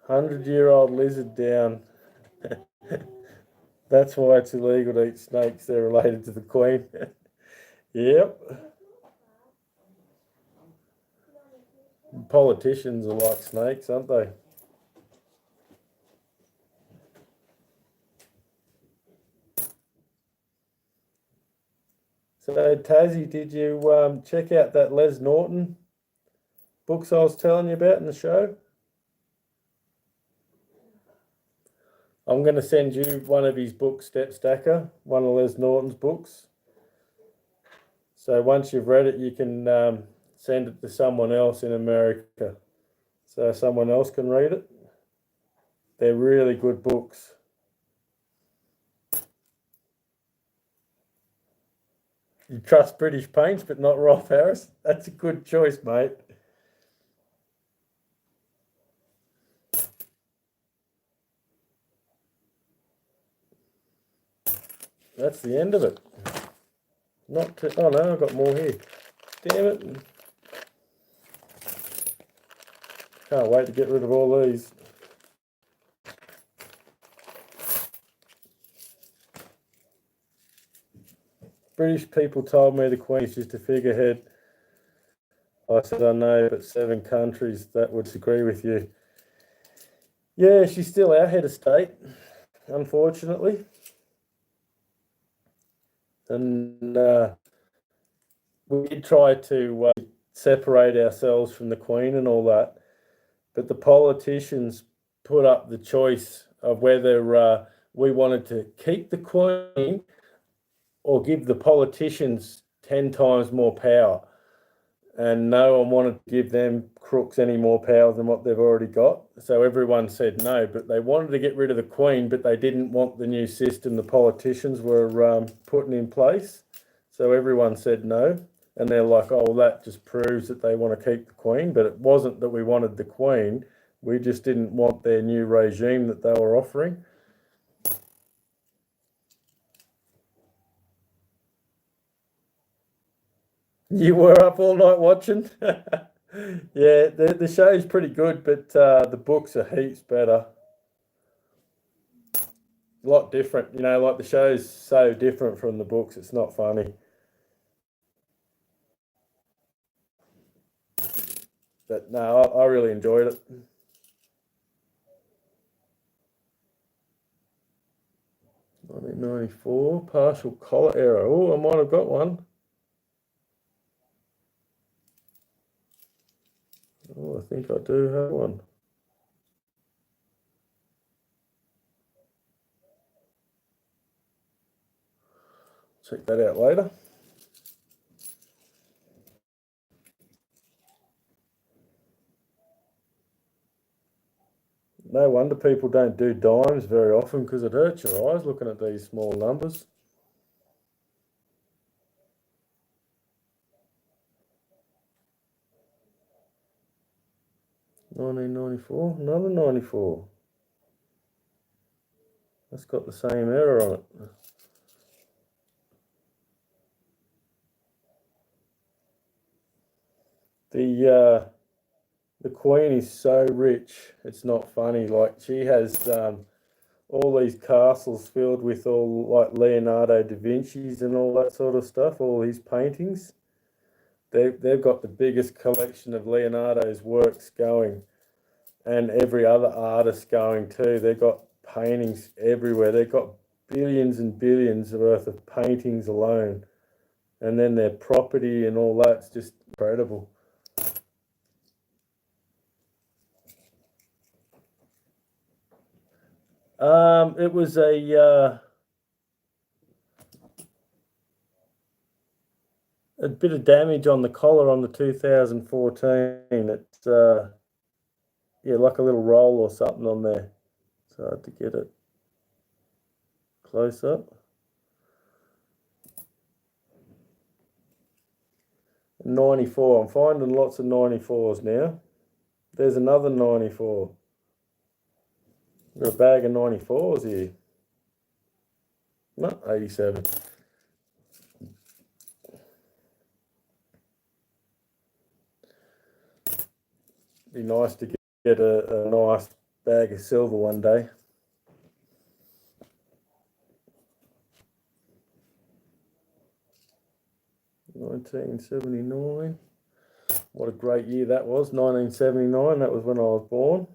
100-year-old lizard down. That's why it's illegal to eat snakes. They're related to the Queen. Yep. Politicians are like snakes, aren't they? So, Tassie, did you check out that Les Norton books I was telling you about in the show? I'm going to send you one of his books, Step Stacker, one of Les Norton's books. So once you've read it, you can send it to someone else in America, so someone else can read it. They're really good books. You trust British paints, but not Rolf Harris? That's a good choice, mate. That's the end of it. Oh no, I've got more here. Damn it. Can't wait to get rid of all these. British people told me the Queen's just a figurehead. I said, I know, but 7 countries that would disagree with you. Yeah, she's still our head of state, unfortunately. And we did try to separate ourselves from the Queen and all that, but the politicians put up the choice of whether we wanted to keep the Queen or give the politicians 10 times more power. And no one wanted to give them crooks any more power than what they've already got. So everyone said no, but they wanted to get rid of the Queen, but they didn't want the new system the politicians were putting in place. So everyone said no. And they're like, oh, well, that just proves that they want to keep the Queen. But it wasn't that we wanted the Queen. We just didn't want their new regime that they were offering. You were up all night watching? Yeah, the show's pretty good, but the books are heaps better. A lot different, like the show's so different from the books, it's not funny. But no, I really enjoyed it. 1994, partial collar error. Oh, I might have got one. Oh, I think I do have one. Check that out later. No wonder people don't do dimes very often, because it hurts your eyes looking at these small numbers. 1994, another 94. That's got the same error on it. The Queen is so rich, it's not funny. Like, she has all these castles filled with all like Leonardo da Vinci's and all that sort of stuff, all his paintings. They've got the biggest collection of Leonardo's works going, and every other artist going too. They've got paintings everywhere. They've got billions and billions worth of paintings alone. And then their property and all that's just incredible. It was a bit of damage on the collar on the 2014. It's yeah, like a little roll or something on there. It's hard to get it close up. 94. I'm finding lots of 94s now. There's another 94. Got a bag of 94s here. No, 87. Be nice to get a nice bag of silver one day. $1979. What a great year that was. 1979, that was when I was born.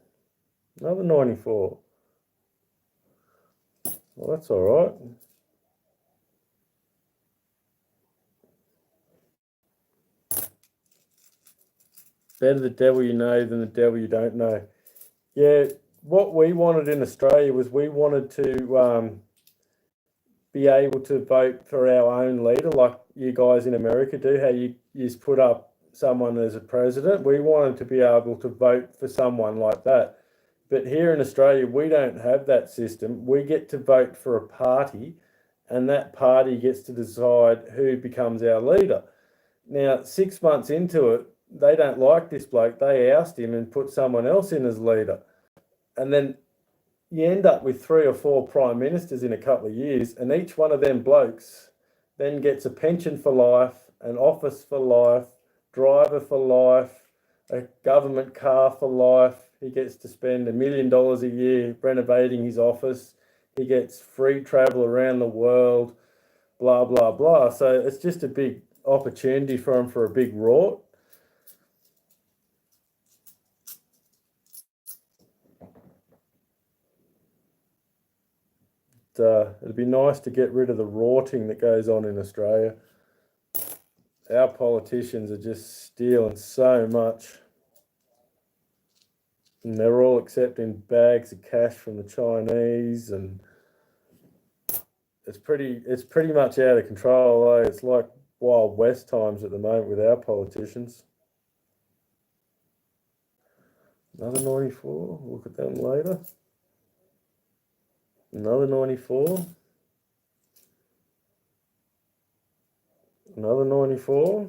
Another 94. Well, that's all right. Better the devil you know than the devil you don't know. Yeah, what we wanted in Australia was we wanted to be able to vote for our own leader, like you guys in America do, how you just put up someone as a president. We wanted to be able to vote for someone like that. But here in Australia, we don't have that system. We get to vote for a party, and that party gets to decide who becomes our leader. Now, 6 months into it, they don't like this bloke. They oust him and put someone else in as leader. And then you end up with 3 or 4 prime ministers in a couple of years, and each one of them blokes then gets a pension for life, an office for life, driver for life, a government car for life. He gets to spend $1 million a year renovating his office. He gets free travel around the world. blah, blah, blah. So it's just a big opportunity for him for a big rort. It'd be nice to get rid of the rorting that goes on in Australia. Our politicians are just stealing so much. And they're all accepting bags of cash from the Chinese, and it's pretty much out of control. It's like Wild West times at the moment with our politicians. Another 94. We'll look at them later. Another 94. Another 94.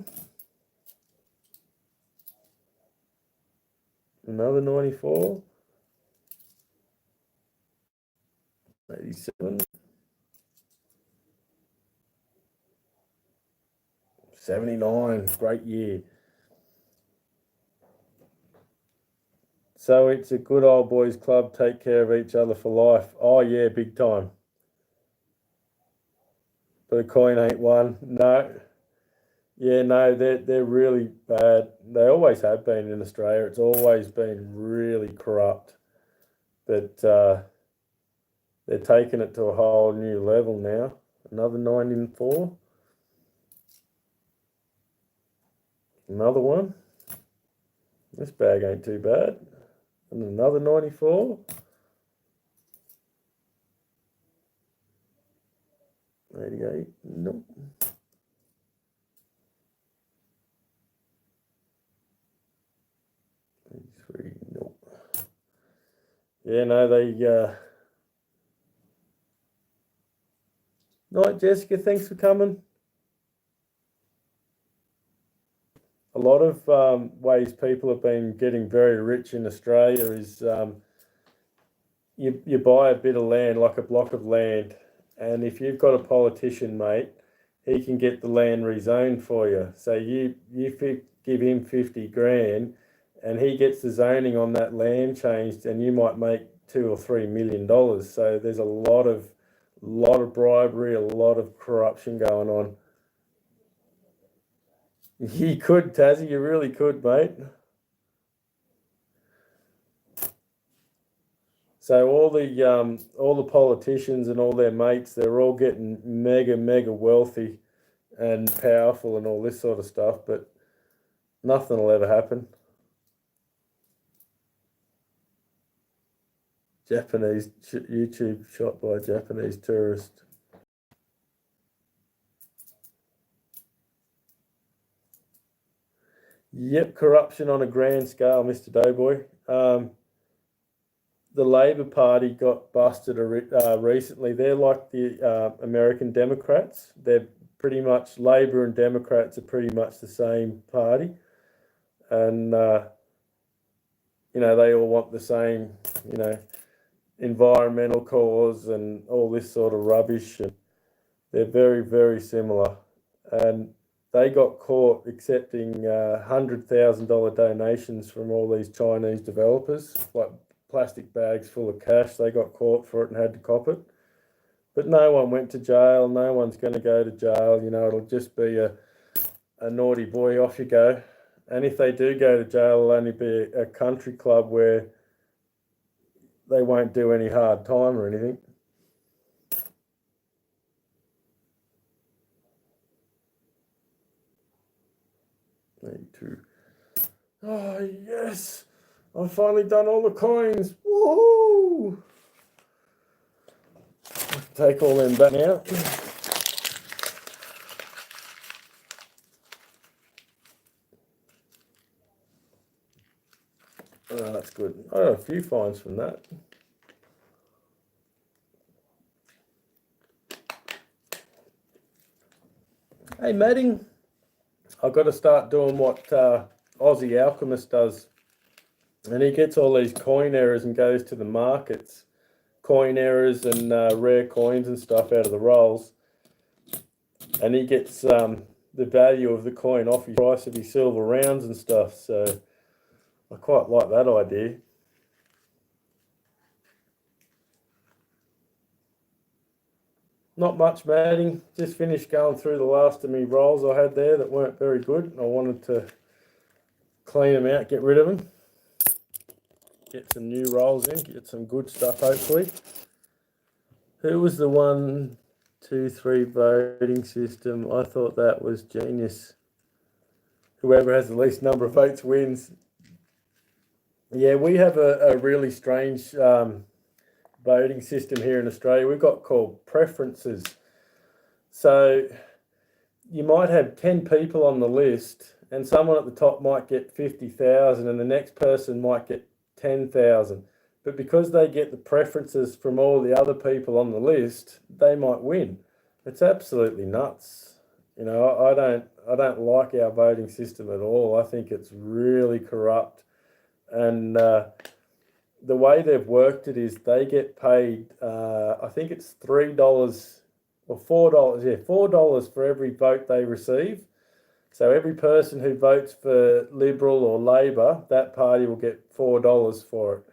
Another 94. 87. 79. Great year. So it's a good old boys club. Take care of each other for life. Oh yeah, big time. But a coin ain't one. No. Yeah, no, they're really bad. They always have been in Australia. It's always been really corrupt. But they're taking it to a whole new level now. Another 94. Another one. This bag ain't too bad. And another 94. 88. Nope. 83. Nope. Yeah, no, Night, Jessica. Thanks for coming. A lot of ways people have been getting very rich in Australia is you buy a bit of land, like a block of land, and if you've got a politician, mate, he can get the land rezoned for you. So you give him 50 grand, and he gets the zoning on that land changed, and you might make $2 or $3 million. So there's a lot of bribery, a lot of corruption going on. You could, Tassie, you really could, mate. So all the politicians and all their mates, they're all getting mega wealthy and powerful and all this sort of stuff, but nothing will ever happen. Japanese YouTube shot by a Japanese tourist. Yep, corruption on a grand scale, Mr. Doughboy. The Labor Party got busted recently. They're like the American Democrats. They're pretty much, Labor and Democrats are pretty much the same party. And, they all want the same, environmental cause and all this sort of rubbish. And they're very, very similar. And they got caught accepting $100,000 donations from all these Chinese developers, like plastic bags full of cash. They got caught for it and had to cop it. But no one went to jail. No one's going to go to jail. It'll just be a naughty boy, off you go. And if they do go to jail, it'll only be a country club where they won't do any hard time or anything. Oh, yes. I've finally done all the coins. Woohoo! Take all them back now. Oh, that's good. I got a few fines from that. Hey, Madding. I've got to start doing what Aussie Alchemist does. And he gets all these coin errors and goes to the markets. Coin errors and rare coins and stuff out of the rolls. And he gets the value of the coin off his price of his silver rounds and stuff. So I quite like that idea. Not much matting. Just finished going through the last of me rolls I had there that weren't very good. I wanted to clean them out, get rid of them, get some new rolls in, get some good stuff hopefully. Who was the 1, 2, 3 voting system? I thought that was genius. Whoever has the least number of votes wins. Yeah, we have a really strange voting system here in Australia. We've got called preferences. So you might have 10 people on the list and someone at the top might get 50,000 and the next person might get 10,000. But because they get the preferences from all the other people on the list, they might win. It's absolutely nuts. You know, I don't like our voting system at all. I think it's really corrupt. And the way they've worked it is they get paid, I think it's $3 or $4, yeah, $4 for every vote they receive. So every person who votes for Liberal or Labor, that party will get $4 for it.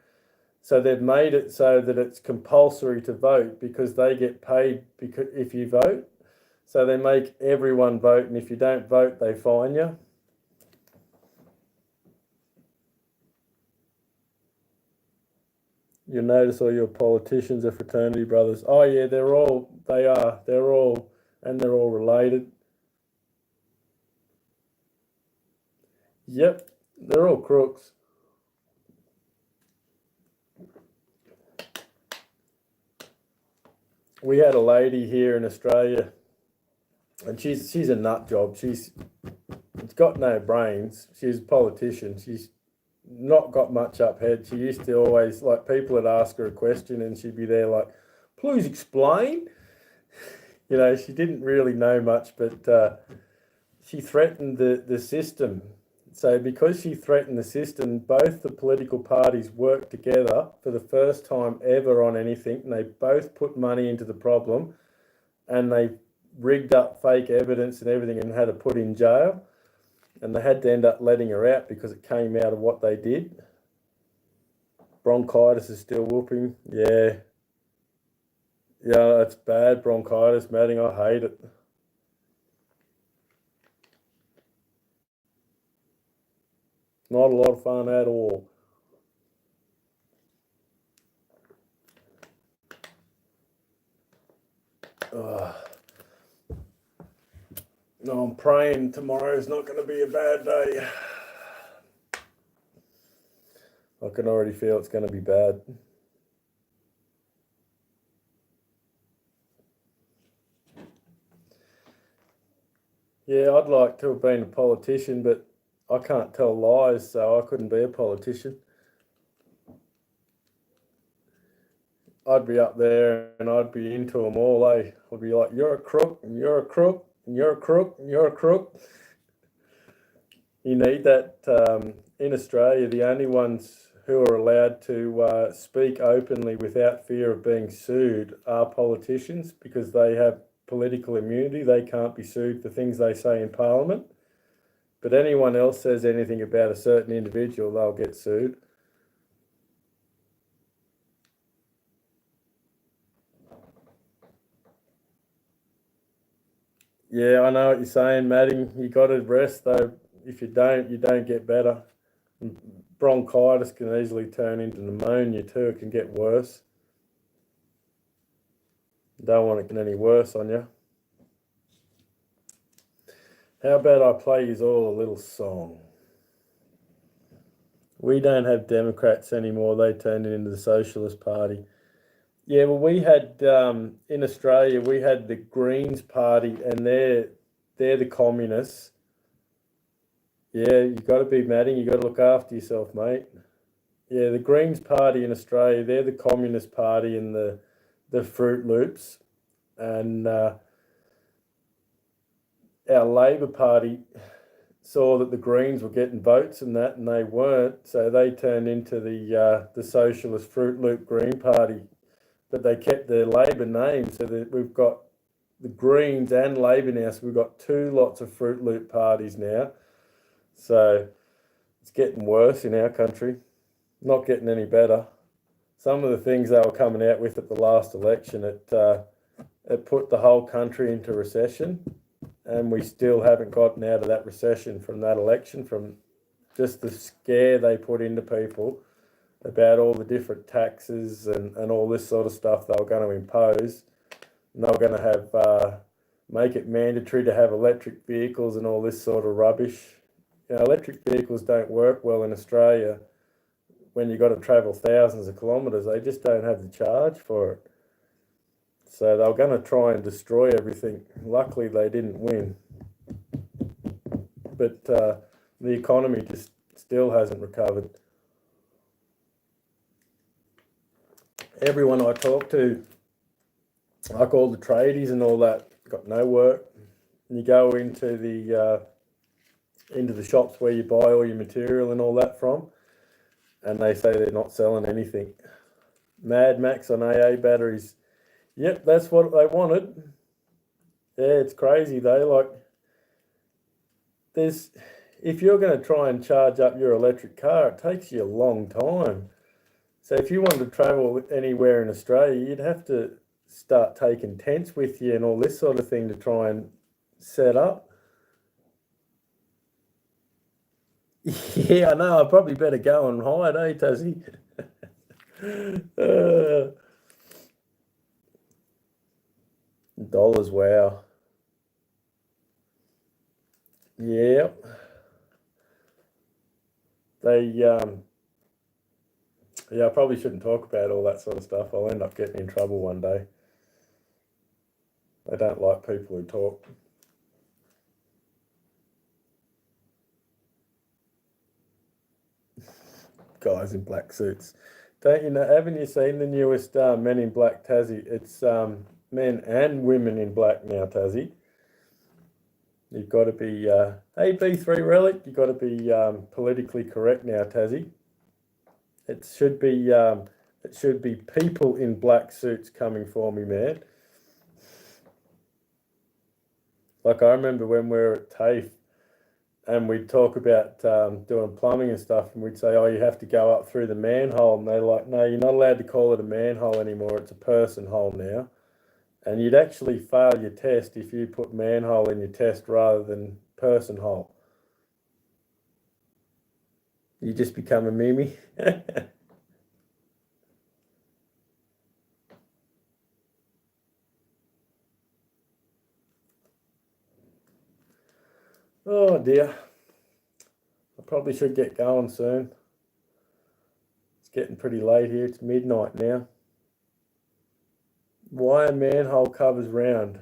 So they've made it so that it's compulsory to vote because they get paid if you vote. So they make everyone vote, and if you don't vote, they fine you. You'll notice all your politicians are fraternity brothers. Oh yeah, they're all related. Yep, they're all crooks. We had a lady here in Australia, and she's a nut job. She's got no brains. She's a politician. She's not got much up head. She used to always, like, people would ask her a question and she'd be there like, please explain. You know, she didn't really know much, but she threatened the system. So because she threatened the system, both the political parties worked together for the first time ever on anything, and they both put money into the problem, and they rigged up fake evidence and everything and had her put in jail. And they had to end up letting her out because it came out of what they did. Bronchitis is still whooping. Yeah. Yeah, it's bad, bronchitis, Madding. I hate it. Not a lot of fun at all. No, I'm praying tomorrow's not going to be a bad day. I can already feel it's going to be bad. Yeah, I'd like to have been a politician, but I can't tell lies, so I couldn't be a politician. I'd be up there and I'd be into them all, eh? I'd be like, you're a crook, and you're a crook, and you're a crook, and you're a crook. You need that. In Australia, the only ones who are allowed to speak openly without fear of being sued are politicians, because they have political immunity. They can't be sued for things they say in Parliament. But anyone else says anything about a certain individual, they'll get sued. Yeah, I know what you're saying, Madding. You got to rest, though. If you don't get better. Bronchitis can easily turn into pneumonia too. It can get worse. Don't want it to get any worse on you. How about I play you all a little song? We don't have Democrats anymore. They turned it into the Socialist Party. Yeah, well, we had in Australia, we had the Greens Party, and they're the communists. Yeah, you got to be Madding. You got to look after yourself, mate. Yeah, the Greens Party in Australia, they're the Communist Party in the Fruit Loops, and our Labor Party saw that the Greens were getting votes and that, and they weren't, so they turned into the Socialist Fruit Loop Green Party. But they kept their Labor name, so that we've got the Greens and Labor now, so we've got two lots of Fruit Loop parties now. So it's getting worse in our country, not getting any better. Some of the things they were coming out with at the last election, it put the whole country into recession, and we still haven't gotten out of that recession from that election, from just the scare they put into people about all the different taxes and all this sort of stuff they were going to impose. And they were going to have make it mandatory to have electric vehicles and all this sort of rubbish. You know, electric vehicles don't work well in Australia when you've got to travel thousands of kilometres. They just don't have the charge for it. So they were going to try and destroy everything. Luckily, they didn't win. But the economy just still hasn't recovered. Everyone I talk to, like all the tradies and all that, got no work. And you go into the shops where you buy all your material and all that from, and they say they're not selling anything. Mad Max on AA batteries. Yep, that's what they wanted. Yeah, it's crazy though. Like, if you're going to try and charge up your electric car, it takes you a long time. So if you wanted to travel anywhere in Australia, you'd have to start taking tents with you and all this sort of thing to try and set up. Yeah, I know. I probably better go and hide, eh, Tassie? Dollars, wow. Yep. Yeah, I probably shouldn't talk about all that sort of stuff. I'll end up getting in trouble one day. They don't like people who talk. Guys in black suits. Don't you know? Haven't you seen the newest Men in Black, Tassie? It's men and women in black now, Tassie. You've got to be hey B3 Relic. You've got to be politically correct now, Tassie. It should be people in black suits coming for me, man. Like, I remember when we were at TAFE and we'd talk about doing plumbing and stuff, and we'd say, oh, you have to go up through the manhole. And they're like, no, you're not allowed to call it a manhole anymore. It's a person hole now. And you'd actually fail your test if you put manhole in your test rather than person hole. You just become a mimi. Oh dear. I probably should get going soon. It's getting pretty late here. It's midnight now. Why are manhole covers round?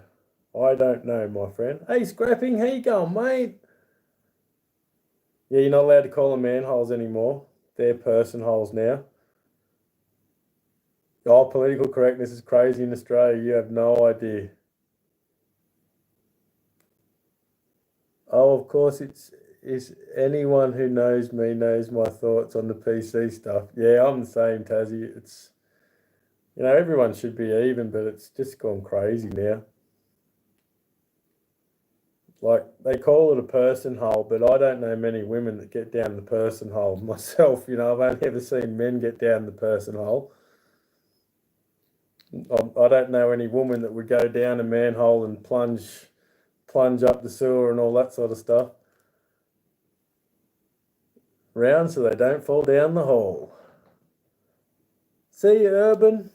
I don't know, my friend. Hey, Scrapping, how you going, mate? Yeah, you're not allowed to call them manholes anymore. They're person holes now. Oh, political correctness is crazy in Australia. You have no idea. Oh, of course, it's anyone who knows me knows my thoughts on the PC stuff. Yeah, I'm the same, Tassie. It's, you know, everyone should be even, but it's just gone crazy now. Like, they call it a person hole, but I don't know many women that get down the person hole myself. You know, I've only ever seen men get down the person hole. I don't know any woman that would go down a manhole and plunge up the sewer and all that sort of stuff. Round so they don't fall down the hole. See you, Urban.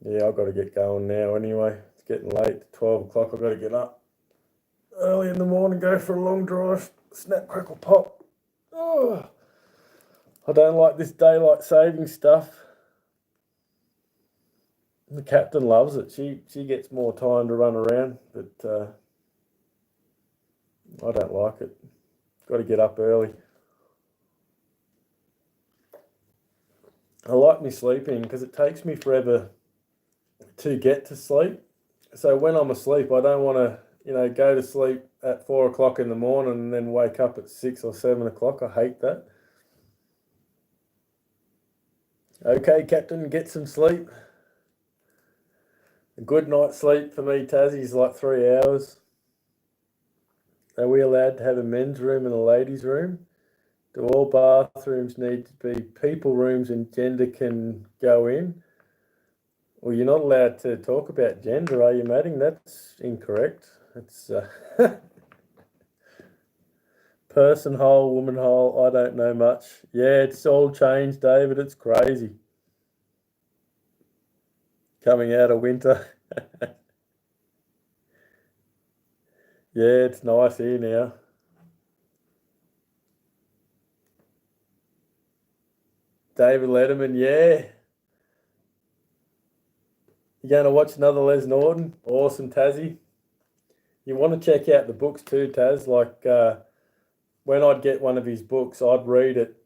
Yeah, I've got to get going now anyway. It's getting late, 12 o'clock. I've got to get up early in the morning, go for a long drive, snap, crackle, pop. Oh, I don't like this daylight saving stuff. The captain loves it. She gets more time to run around, but I don't like it. Got to get up early. I like me sleeping because it takes me forever to get to sleep. So when I'm asleep, I don't want to, you know, go to sleep at 4 o'clock in the morning and then wake up at 6 or 7 o'clock. I hate that. Okay, Captain, get some sleep. A good night's sleep for me, Tassie, is like 3 hours. Are we allowed to have a men's room and a ladies' room? Do all bathrooms need to be people rooms and gender can go in? Well, you're not allowed to talk about gender, are you, Madding? That's incorrect. It's person hole, woman hole. I don't know much. Yeah, it's all changed, David. It's crazy. Coming out of winter. Yeah, it's nice here now. David Letterman, yeah. You going to watch another Les Norton? Awesome, Tassie. You want to check out the books too, Taz. Like when I'd get one of his books, I'd read it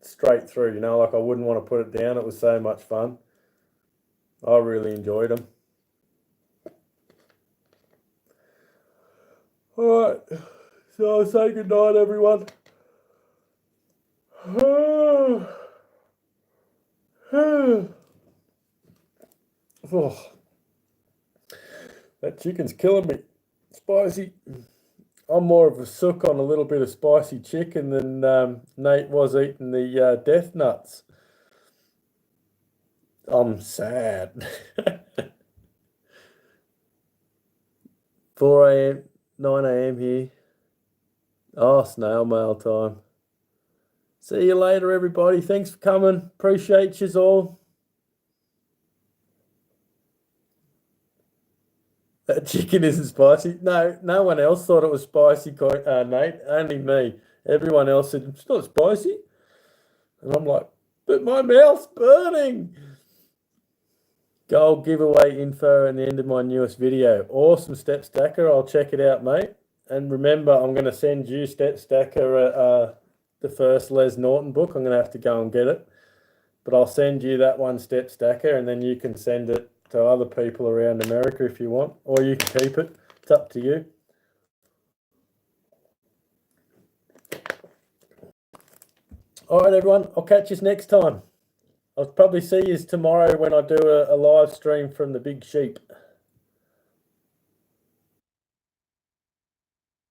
straight through. Like I wouldn't want to put it down. It was so much fun. I really enjoyed them. All right. So I'll say good night, everyone. Oh, that chicken's killing me. Spicy. I'm more of a sook on a little bit of spicy chicken than Nate was eating the death nuts. I'm sad. 4 a.m., 9 a.m. here. Oh, snail mail time. See you later, everybody. Thanks for coming. Appreciate yous all. That chicken isn't spicy. No one else thought it was spicy, Nate. Only me. Everyone else said, it's not spicy. And I'm like, but my mouth's burning. Gold giveaway info in the end of my newest video. Awesome, Step Stacker. I'll check it out, mate. And remember, I'm going to send you, Step Stacker, the first Les Norton book. I'm going to have to go and get it. But I'll send you that one, Step Stacker, and then you can send it to other people around America if you want, or you can keep it. It's up to you. All right, everyone. I'll catch you next time. I'll probably see you tomorrow when I do a live stream from the Big Sheep.